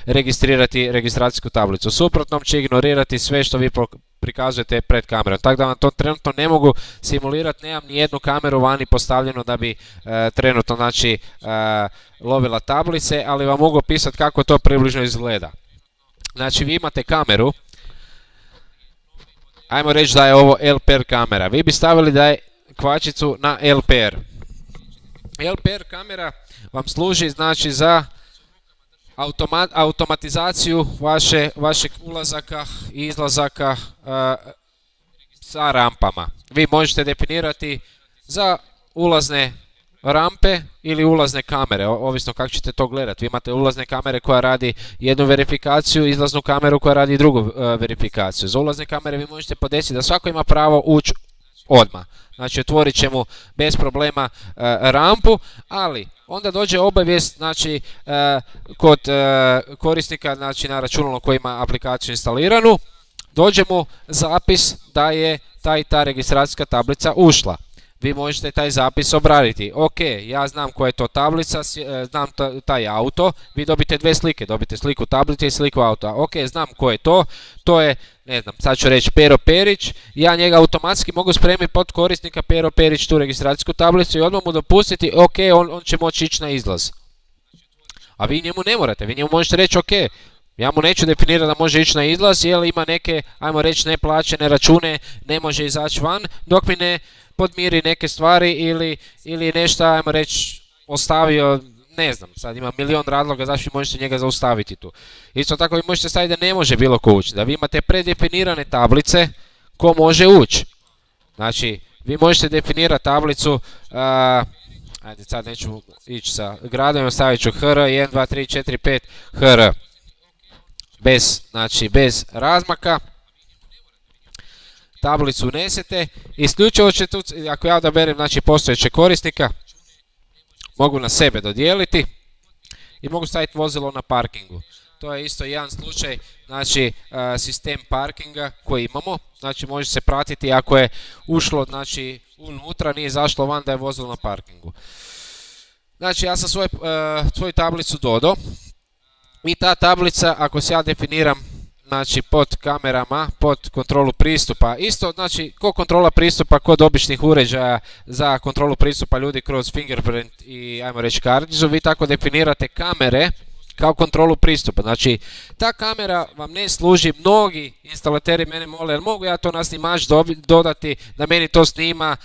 registrirati registracijsku tablicu. Suprotnom će ignorirati sve što vi prikazujete pred kamerom. Tako da vam to trenutno ne mogu simulirati, nemam ni jednu kameru vani postavljenu da bi trenutno znači, lovila tablice, ali vam mogu opisati kako to približno izgleda. Znači vi imate kameru, ajmo reći da je ovo LPR kamera. Vi bi stavili da je kvačicu na LPR. LPR kamera vam služi znači za automatizaciju vašeg ulazaka i izlazaka sa rampama. Vi možete definirati za ulazne rampe ili ulazne kamere, ovisno kako ćete to gledati. Vi imate ulazne kamere koja radi jednu verifikaciju, izlaznu kameru koja radi drugu verifikaciju. Za ulazne kamere vi možete podesiti da svako ima pravo ući odmah. Znači otvorit će mu bez problema rampu, ali onda dođe obavijest znači, kod korisnika znači, na računalu koji ima aplikaciju instaliranu, dođe mu zapis da je ta registracijska tablica ušla. Vi možete taj zapis obraditi. Ok, ja znam koja je to tablica, znam taj auto, vi dobite dve slike, dobite sliku tablice i sliku auta. Ok, znam ko je to je, ne znam, sad ću reći Pero Perić, ja njega automatski mogu spremiti pod korisnika Pero Perić tu registracijsku tablicu i odmah mu dopustiti, ok, on će moći ići na izlaz. A vi njemu ne morate, vi njemu možete reći, ok, ja mu neću definirati da može ići na izlaz, jer ima neke, ajmo reći, neplaćene račune, ne može izaći van, dok mi ne podmiri neke stvari ili nešto, ajmo reći, ostavio, ne znam, sad ima milion razloga zašto možete njega zaustaviti tu. Isto tako vi možete staviti da ne može bilo ko ući, da vi imate predefinirane tablice ko može ući. Znači, vi možete definirati tablicu, ajde sad neću ići sa gradom, stavit ću HR, 1, 2, 3, 4, 5, HR. Bez razmaka. Tablicu unesete, isključivo će tu, ako ja odaberem znači, postojećeg korisnika, mogu na sebe dodijeliti i mogu staviti vozilo na parkingu. To je isto jedan slučaj, znači sistem parkinga koji imamo, znači može se pratiti ako je ušlo znači unutra, nije izašlo van da je vozilo na parkingu. Znači ja sam svoju tablicu dodao i ta tablica ako se ja definiram znači pod kamerama, pod kontrolu pristupa, isto znači ko kontrola pristupa kod običnih uređaja za kontrolu pristupa ljudi kroz fingerprint i ajmo reći karticu, vi tako definirate kamere kao kontrolu pristupa. Znači, ta kamera vam ne služi, mnogi instalateri mene mole, jer mogu ja to na snimač dodati, da meni to snima,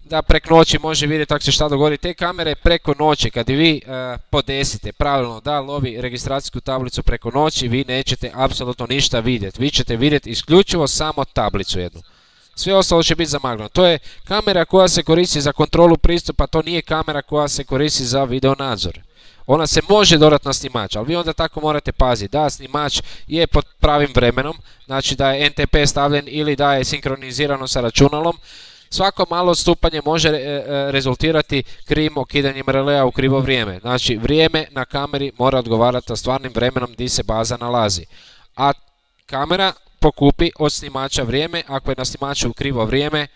da preko noći može vidjeti ako se šta dogodi. Te kamere preko noći, kad vi podesite pravilno da lovi registracijsku tablicu preko noći, vi nećete apsolutno ništa vidjeti. Vi ćete vidjeti isključivo samo tablicu jednu. Sve ostalo će biti zamagljeno. To je kamera koja se koristi za kontrolu pristupa, to nije kamera koja se koristi za video nadzor. Ona se može dodati na snimač, ali vi onda tako morate paziti da snimač je pod pravim vremenom, znači da je NTP stavljen ili da je sinkronizirano sa računalom. Svako malo odstupanje može rezultirati krivim okidanjem relea u krivo vrijeme. Znači vrijeme na kameri mora odgovarati sa stvarnim vremenom gdje se baza nalazi. A kamera pokupi od snimača vrijeme, ako je na snimaču u krivo vrijeme,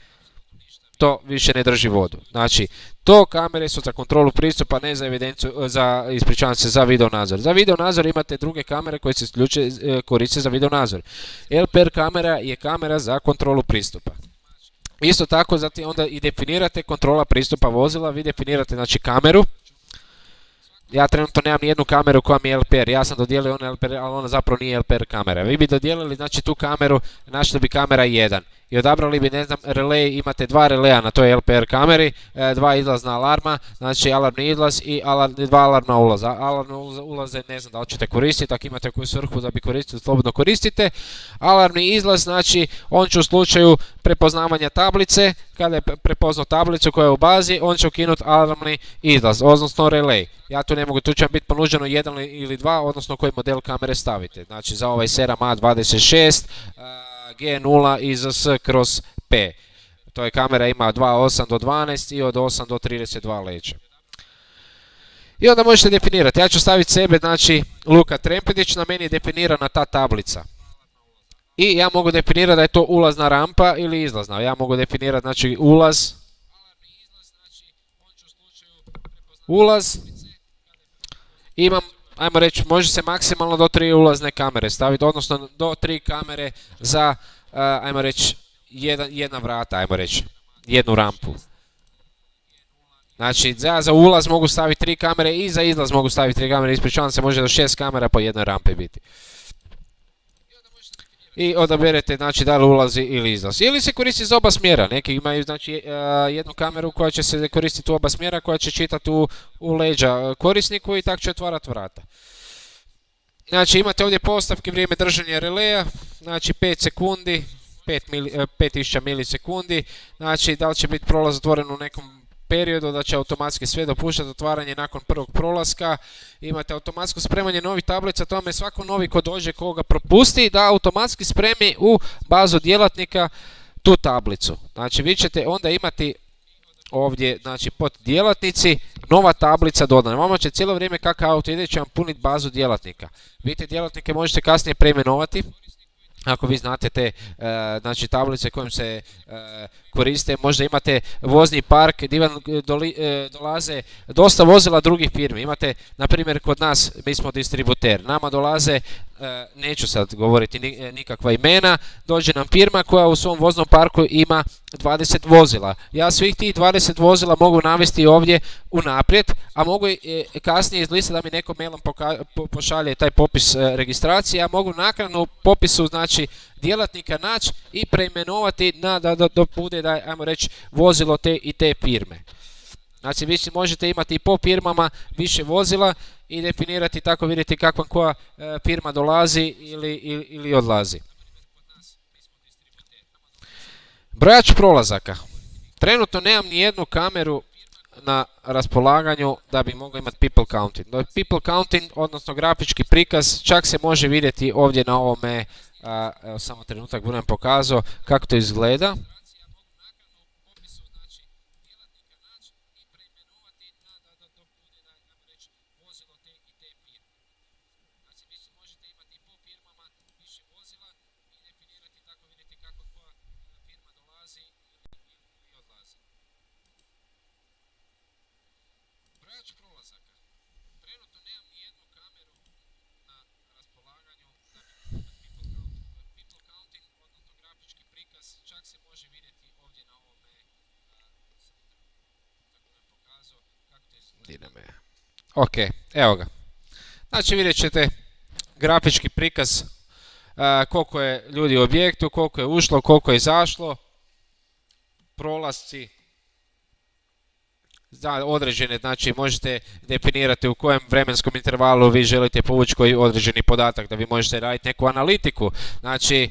to više ne drži vodu. Znači, to kamere su za kontrolu pristupa, ne za evidenciju, ispričavam se, za video nadzor. Za video nadzor imate druge kamere koje se koriste za video nadzor. LPR kamera je kamera za kontrolu pristupa. Isto tako, zatim onda i definirate kontrola pristupa vozila, vi definirate znači kameru. Ja trenutno nemam ni jednu kameru koja mi je LPR, ja sam dodijelio onu LPR, ali ona zapravo nije LPR kamera. Vi bi dodijelili znači tu kameru, našli bi kamera 1 i odabrali bi, ne znam, relej, imate dva releja na toj LPR kameri, dva izlazna alarma, znači alarmni izlaz i dva alarmna ulaza. Alarmne ulaze ne znam da li ćete koristiti, ako imate koju svrhu da bi koristili, slobodno koristite. Alarmni izlaz, znači on će u slučaju prepoznavanja tablice, kada je prepoznao tablicu koja je u bazi, on će ukinuti alarmni izlaz, odnosno relej. Ja tu ne mogu, tu će vam biti ponuđeno jedan ili dva, odnosno koji model kamere stavite. Znači za ovaj Seram A26, G0 IZS/P. To je kamera, ima 2.8 do 12 i od 8 do 32 leća. I onda možete definirati, ja ću staviti sebe, znači Luka Trempedić, na meni je definirana ta tablica. I ja mogu definirati da je to ulazna rampa ili izlazna. Ja mogu definirati znači ulaz. Imam, ajmo reći, može se maksimalno do 3 ulazne kamere staviti, odnosno do 3 kamere za, ajmo reći, jedna vrata, ajmo reći, jednu rampu. Znači, za ulaz mogu staviti 3 kamere i za izlaz mogu staviti 3 kamere, ispričavam se, može do 6 kamera po jednoj rampi biti. I odaberete znači da li ulazi ili izlaz. Ili se koristi za oba smjera. Neki imaju znači jednu kameru koja će se koristiti u oba smjera, koja će čitati u leđa korisniku i tako će otvarati vrata. Znači imate ovdje postavke, vrijeme držanja releja, znači 5 sekundi, 5000 milisekundi, znači da li će biti prolaz otvoren u nekom periodu, da će automatski sve dopuštati otvaranje nakon prvog prolaska. Imate automatsko spremanje novih tablica, tome svako novi ko dođe, koga propusti, da automatski spremi u bazu djelatnika tu tablicu. Znači vi ćete onda imati ovdje, znači pod djelatnici, nova tablica dodana. Vama će cijelo vrijeme kako auto ide će vam puniti bazu djelatnika. Vi te djelatnike možete kasnije preimenovati. Ako vi znate te znači, tablice kojim se koriste, možda imate vozni park gdje vam dolaze dosta vozila drugih firmi. Imate, na primjer, kod nas, mi smo distributer, nama dolaze, neću sad govoriti nikakva imena, dođe nam firma koja u svom voznom parku ima 20 vozila. Ja svih tih 20 vozila mogu navesti ovdje unaprijed, a mogu kasnije izlistati da mi neko mailom pošalje taj popis registracije. Ja mogu naknadno u popisu znači djelatnika naći i preimenovati da bude, da ajmo reći, vozilo te i te firme. Znači vi možete imati i po firmama više vozila i definirati, tako vidjeti kakva koja firma dolazi ili odlazi. Brojač prolazaka. Trenutno nemam ni jednu kameru na raspolaganju da bi mogao imati people counting. People counting, odnosno grafički prikaz, čak se može vidjeti ovdje na ovome, evo samo trenutak budem pokazao kako to izgleda. Ok, evo ga. Znači vidjet ćete grafički prikaz koliko je ljudi u objektu, koliko je ušlo, koliko je izašlo, prolasci, određene, znači možete definirati u kojem vremenskom intervalu vi želite povući koji određeni podatak, da vi možete raditi neku analitiku. Znači,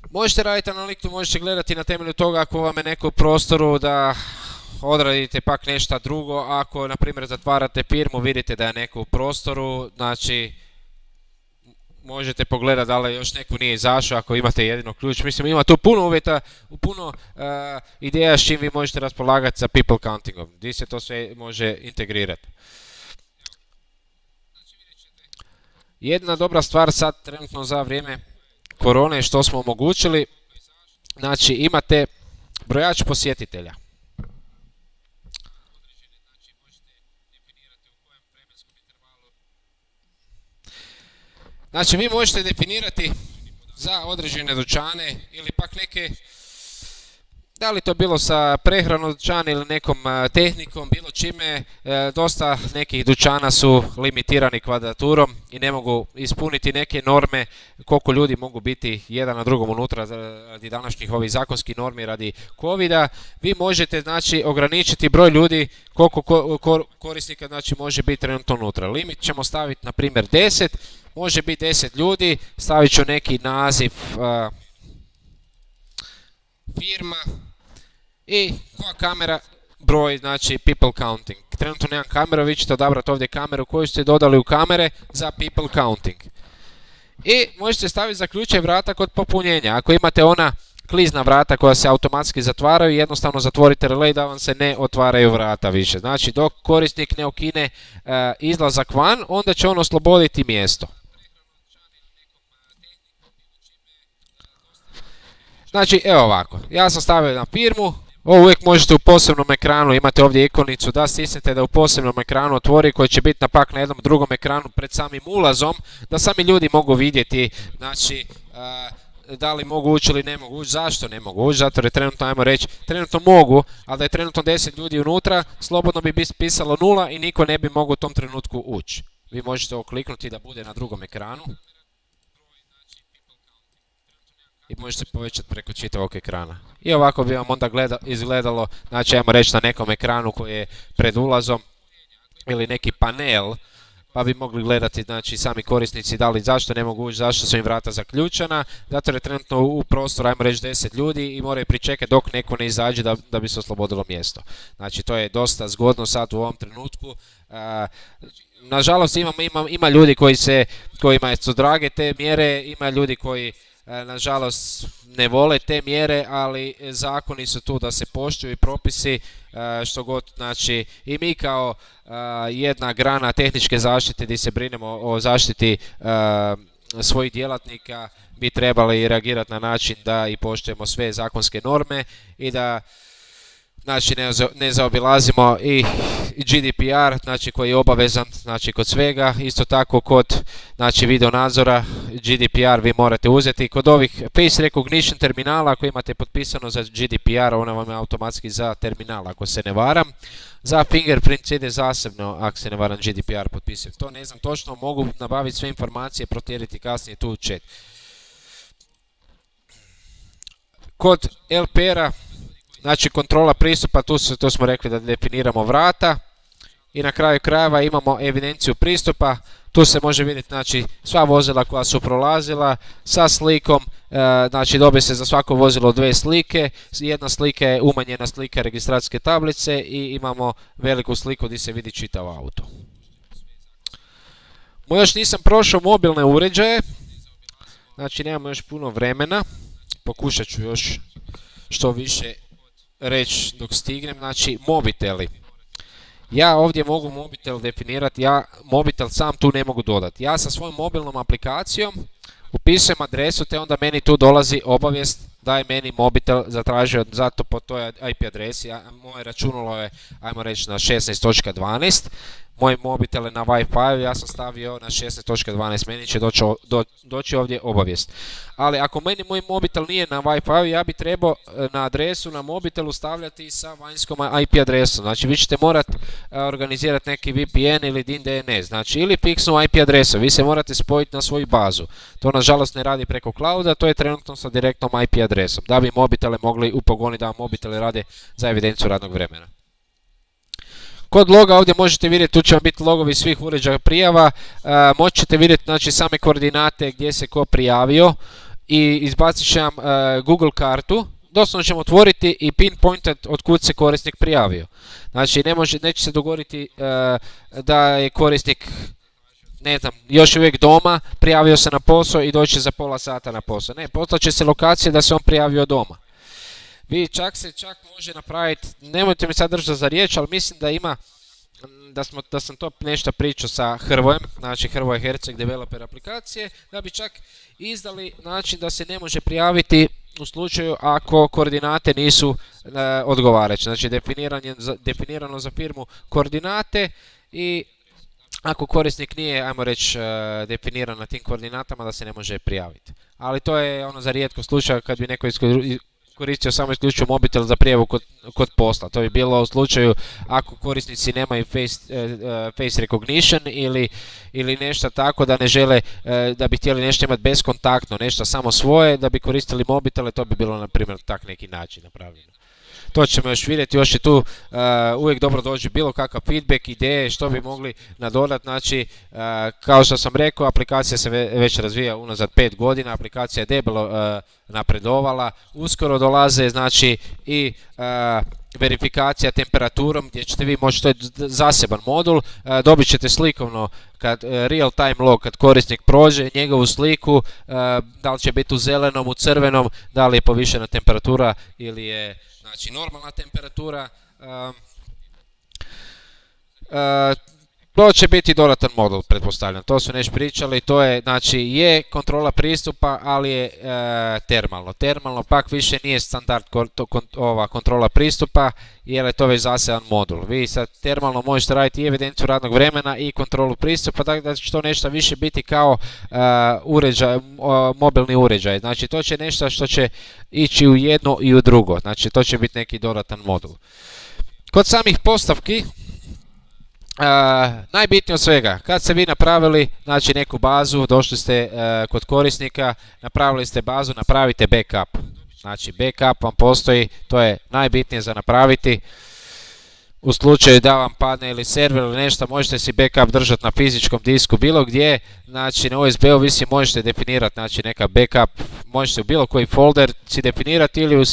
možete raditi analitiku, možete gledati na temelju toga ako vam je neko u prostoru da odradite pak nešto drugo. Ako, na primjer, zatvarate firmu, vidite da je neko u prostoru, znači možete pogledati da li još neko nije izašao ako imate jedino ključ. Mislim, ima tu puno uvjeta, puno ideja s čim vi možete raspolagati sa people countingom, gdje se to sve može integrirati. Jedna dobra stvar sad trenutno za vrijeme korone što smo omogućili, znači imate brojač posjetitelja. Znači vi možete definirati za određene dućane ili pak neke, da li to bilo sa prehranom dućana ili nekom tehnikom, bilo čime, dosta nekih dućana su limitirani kvadraturom i ne mogu ispuniti neke norme koliko ljudi mogu biti jedan na drugom unutra radi današnjih ovih zakonskih normi radi covida. Vi možete znači ograničiti broj ljudi koliko korisnika znači može biti trenutno unutra. Limit ćemo staviti na primjer 10, može biti 10 ljudi, stavit ću neki naziv firma i koja kamera broj, znači people counting. Trenutno nemam kameru, vi ćete odabrati ovdje kameru koju ste dodali u kamere za people counting. I možete staviti zaključaj vrata kod popunjenja. Ako imate ona klizna vrata koja se automatski zatvaraju, jednostavno zatvorite relay da vam se ne otvaraju vrata više. Znači dok korisnik ne ukine izlazak van, onda će on osloboditi mjesto. Znači, evo ovako, ja sam stavio na firmu, ovo uvijek možete u posebnom ekranu, imate ovdje ikonicu da stisnete da u posebnom ekranu otvori koji će biti napak na jednom drugom ekranu pred samim ulazom, da sami ljudi mogu vidjeti, znači, da li mogu ući ili ne mogu ući, zašto ne mogu ući, zato je trenutno, ajmo reći, trenutno mogu, ali da je trenutno 10 ljudi unutra, slobodno bi pisalo 0 i niko ne bi mogao u tom trenutku ući. Vi možete ovo kliknuti da bude na drugom ekranu. I možete povećati preko čitavog ekrana. I ovako bi vam onda izgledalo, znači ajmo reći na nekom ekranu koji je pred ulazom ili neki panel, pa bi mogli gledati znači sami korisnici da li zašto ne mogu ući, zašto su im vrata zaključana, zato je trenutno u prostoru ajmo reći 10 ljudi i moraju pričekati dok neko ne izađe da bi se oslobodilo mjesto. Znači to je dosta zgodno sad u ovom trenutku. Nažalost ima ljudi kojima su drage te mjere, ima ljudi koji nažalost ne vole te mjere, ali zakoni su tu da se poštuju i propisi što god, znači i mi kao jedna grana tehničke zaštite gdje se brinemo o zaštiti svojih djelatnika bi trebali reagirati na način da i poštujemo sve zakonske norme i da znači ne zaobilazimo i GDPR, znači koji je obavezan znači kod svega, isto tako kod znači video nadzora GDPR vi morate uzeti. Kod ovih face recognition terminala ako imate potpisano za GDPR, ona vam je automatski za terminal ako se ne varam. Za fingerprint ide zasebno ako se ne varam GDPR potpisujem. To ne znam točno, mogu nabaviti sve informacije, protjeriti kasnije tu u chat. Kod LPR-a znači kontrola pristupa, tu smo rekli da definiramo vrata i na kraju krajeva imamo evidenciju pristupa, tu se može vidjeti znači sva vozila koja su prolazila sa slikom, znači dobije se za svako vozilo 2 slike, jedna slika je umanjena slika registracijske tablice i imamo veliku sliku gdje se vidi čitav auto. Još nisam prošao mobilne uređaje, znači nemamo još puno vremena, pokušat ću još što više reći dok stignem, znači mobiteli. Ja ovdje mogu mobitel definirati, ja mobitel sam tu ne mogu dodati. Ja sa svojom mobilnom aplikacijom upisujem adresu te onda meni tu dolazi obavijest daj meni mobitel, zatražio zato po toj IP adresi, moje računalo je, ajmo reći, na 16.12, moj mobitel je na Wi-Fi, ja sam stavio na 16.12, meni će doći ovdje obavijest. Ali ako meni moj mobitel nije na Wi-Fi, ja bi trebao na adresu na mobitelu stavljati sa vanjskom IP adresom. Znači vi ćete morati organizirati neki VPN ili DIN DNS, znači ili fiksnu IP adresu, vi se morate spojiti na svoju bazu. To nažalost ne radi preko clouda, to je trenutno sa direktnom IP adresom, da bi mobitele mogli upogoniti, da mobitele rade za evidenciju radnog vremena. Kod loga ovdje možete vidjeti, tu će vam biti logovi svih uređaja prijava, moći ćete vidjeti znači, same koordinate gdje se ko prijavio i izbacit će vam Google kartu, doslovno ćemo otvoriti i pinpointat od kud se korisnik prijavio. Znači neće se dogoditi da je korisnik ne znam, još uvijek doma, prijavio se na posao i doći za pola sata na posao. Ne, poslaće se lokacija da se on prijavio doma. Vi čak može napraviti, nemojte mi sad držati za riječ, ali mislim da ima, da sam to nešto pričao sa Hrvojem, znači Hrvoje Herceg, developer aplikacije, da bi čak izdali način da se ne može prijaviti u slučaju ako koordinate nisu odgovarajuće. Znači definirano za firmu koordinate i ako korisnik nije, ajmo reći, definiran na tim koordinatama da se ne može prijaviti. Ali to je ono za rijetko slučaj kad bi neko koristio samo isključivo mobitel za prijavu kod posla. To bi bilo u slučaju ako korisnici nemaju face recognition ili nešto tako da ne žele, da bi htjeli nešto imati bezkontaktno, nešto samo svoje, da bi koristili mobitele, to bi bilo na primjer tak neki način napravljeno. To ćemo još vidjeti, još je tu uvijek dobro dođe bilo kakav feedback, ideje, što bi mogli nadodati. Znači, kao što sam rekao, aplikacija se već razvija unazad 5 godina, aplikacija je debelo napredovala, uskoro dolaze znači i verifikacija temperaturom gdje ćete vi moći, to je zaseban modul, dobit ćete slikovno real time log kad korisnik prođe njegovu sliku, da li će biti u zelenom, u crvenom, da li je povišena temperatura ili je znači normalna temperatura. To će biti dodatan modul, pretpostavljam, to su nešto pričali, to je, znači, je kontrola pristupa, ali je termalno. Termalno pak više nije standard kontrola pristupa, jer je to već zaseban modul. Vi sad termalno možete raditi i evidenciju radnog vremena i kontrolu pristupa, tako da će to nešto više biti kao mobilni uređaj. Znači, to će nešto što će ići u jedno i u drugo, znači, to će biti neki dodatan modul. Kod samih postavki, najbitnije od svega, kad ste vi napravili znači neku bazu, došli ste kod korisnika, napravili ste bazu, napravite backup. Znači backup vam postoji, to je najbitnije za napraviti. U slučaju da vam padne ili server ili nešto, možete si backup držati na fizičkom disku bilo gdje, znači na USB-u vi si možete definirati znači neka backup, možete u bilo koji folder si definirati ili u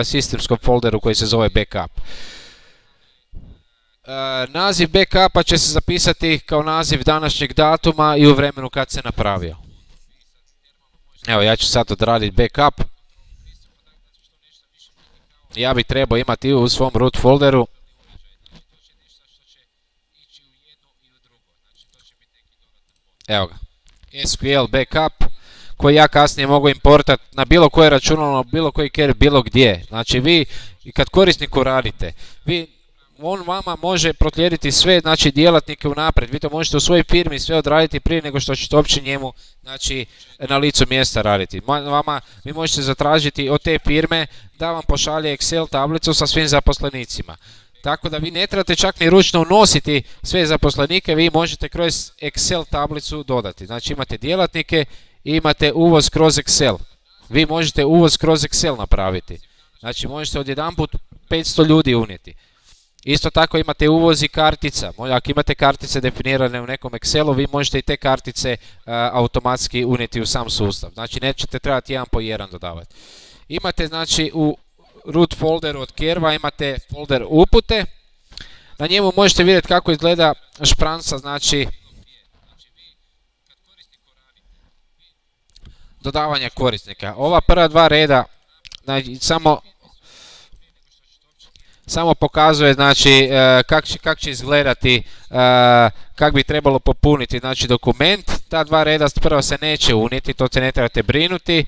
sistemskom folderu koji se zove backup. Naziv backupa će se zapisati kao naziv današnjeg datuma i u vremenu kad se napravio. Evo, ja ću sad odraditi backup. Ja bih trebao imati u svom root folderu. Evo ga. SQL backup koji ja kasnije mogu importati na bilo koje računalo, na bilo koji carrier, bilo gdje. Znači vi, kad korisniku radite, on vama može proslijediti sve znači djelatnike unaprijed. Vi to možete u svojoj firmi sve odraditi prije nego što ćete uopće njemu znači na licu mjesta raditi. Vi možete zatražiti od te firme da vam pošalje Excel tablicu sa svim zaposlenicima. Tako da vi ne trebate čak ni ručno unositi sve zaposlenike, vi možete kroz Excel tablicu dodati. Znači imate djelatnike i imate uvoz kroz Excel. Vi možete uvoz kroz Excel napraviti. Znači možete odjedanput 500 ljudi unijeti. Isto tako imate uvoz i kartica. Ako imate kartice definirane u nekom Excelu, vi možete i te kartice automatski unijeti u sam sustav. Znači nećete trebati jedan po jedan dodavati. Imate znači u root folderu od Kerva imate folder upute. Na njemu možete vidjeti kako izgleda špranca, znači dodavanja korisnika. Ova prva dva reda znači, samo pokazuje znači kako će izgledati, kako bi trebalo popuniti znači dokument ta dva reda prvo se neće unijeti, to se ne trebate brinuti,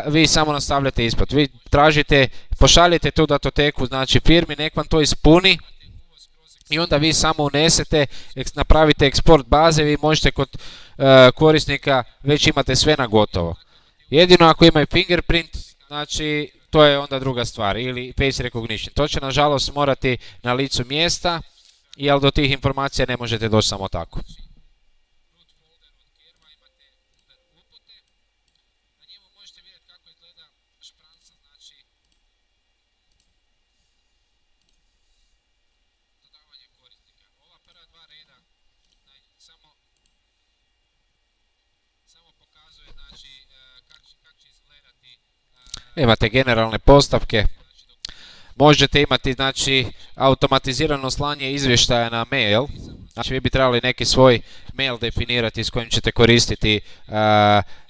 vi samo nastavljate ispod. Vi tražite, pošaljete tu datoteku, znači firmi, nek vam to ispuni i onda vi samo unesete, napravite eksport baze, vi možete kod korisnika, već imate sve na gotovo. Jedino ako imaju fingerprint, znači to je onda druga stvar, ili face recognition. To će nažalost morati na licu mjesta, jer do tih informacija ne možete doći samo tako. Imate generalne postavke, možete imati znači automatizirano slanje izvještaja na mail, znači vi bi trebali neki svoj mail definirati s kojim ćete koristiti,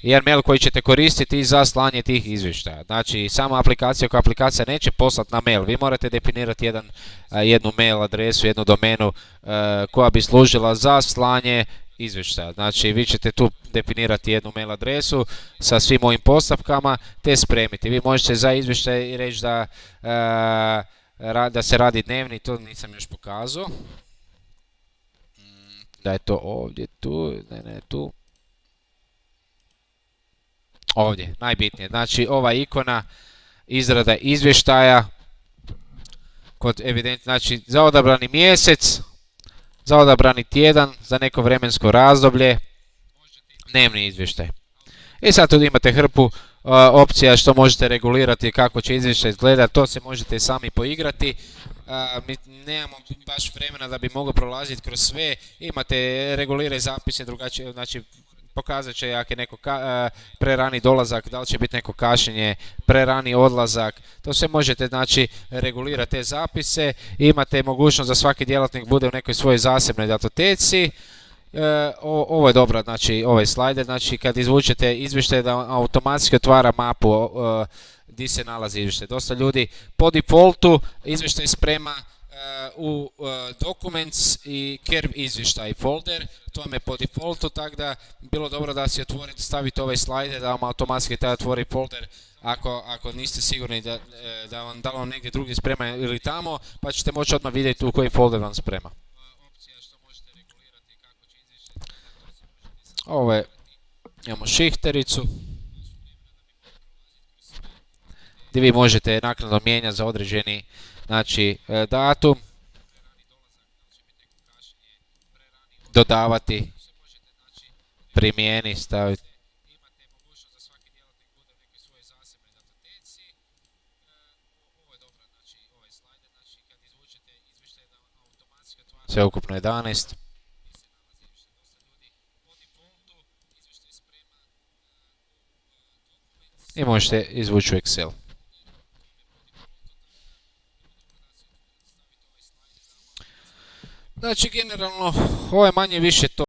jedan mail koji ćete koristiti za slanje tih izvještaja. Znači sama aplikacija koja aplikacija neće poslati na mail, vi morate definirati jednu mail adresu, jednu domenu koja bi služila za slanje izvještaja. Znači vi ćete tu definirati jednu mail adresu sa svim ovim postavkama te spremiti. Vi možete za izvještaj reći da se radi dnevni, to nisam još pokazao. Da je to ovdje, tu, ne tu. Ovdje, najbitnije. Znači ova ikona izrada izvještaja kod evident, znači za odabrani mjesec, za odabrani tjedan, za neko vremensko razdoblje, dnevni izvještaj. I sad tu imate hrpu opcija što možete regulirati, kako će izvještaj izgledati, to se možete sami poigrati. Mi nemamo baš vremena da bi moglo prolaziti kroz sve, imate reguliraj zapise drugačije, znači pokazat će ako je neko prerani dolazak, da li će biti neko kašnjenje, prerani odlazak, to sve možete znači regulirati te zapise, imate mogućnost da svaki djelatnik bude u nekoj svojoj zasebnoj datoteci. Ovo je dobro, znači ovaj slajder, znači kad izvučete izvještaj da automatski otvara mapu gdje se nalazi izvještaj. Dosta ljudi po defaultu izvještaj sprema u Documents i Kerb izvještaj folder, to vam je po defaultu, tako da bilo dobro da si otvorite, stavite ovaj slajder da vam automatski taj otvori folder ako niste sigurni da vam negdje drugdje sprema ili tamo, pa ćete moći odmah vidjeti u koji folder vam sprema. Ovo je, imamo šihtericu gdje vi možete naknadno mijenjati za određeni znači datum, dodavati, primijeni, staviti. Sve ukupno 11. I možete izvući u Excel. Znači generalno ovo je manje više to.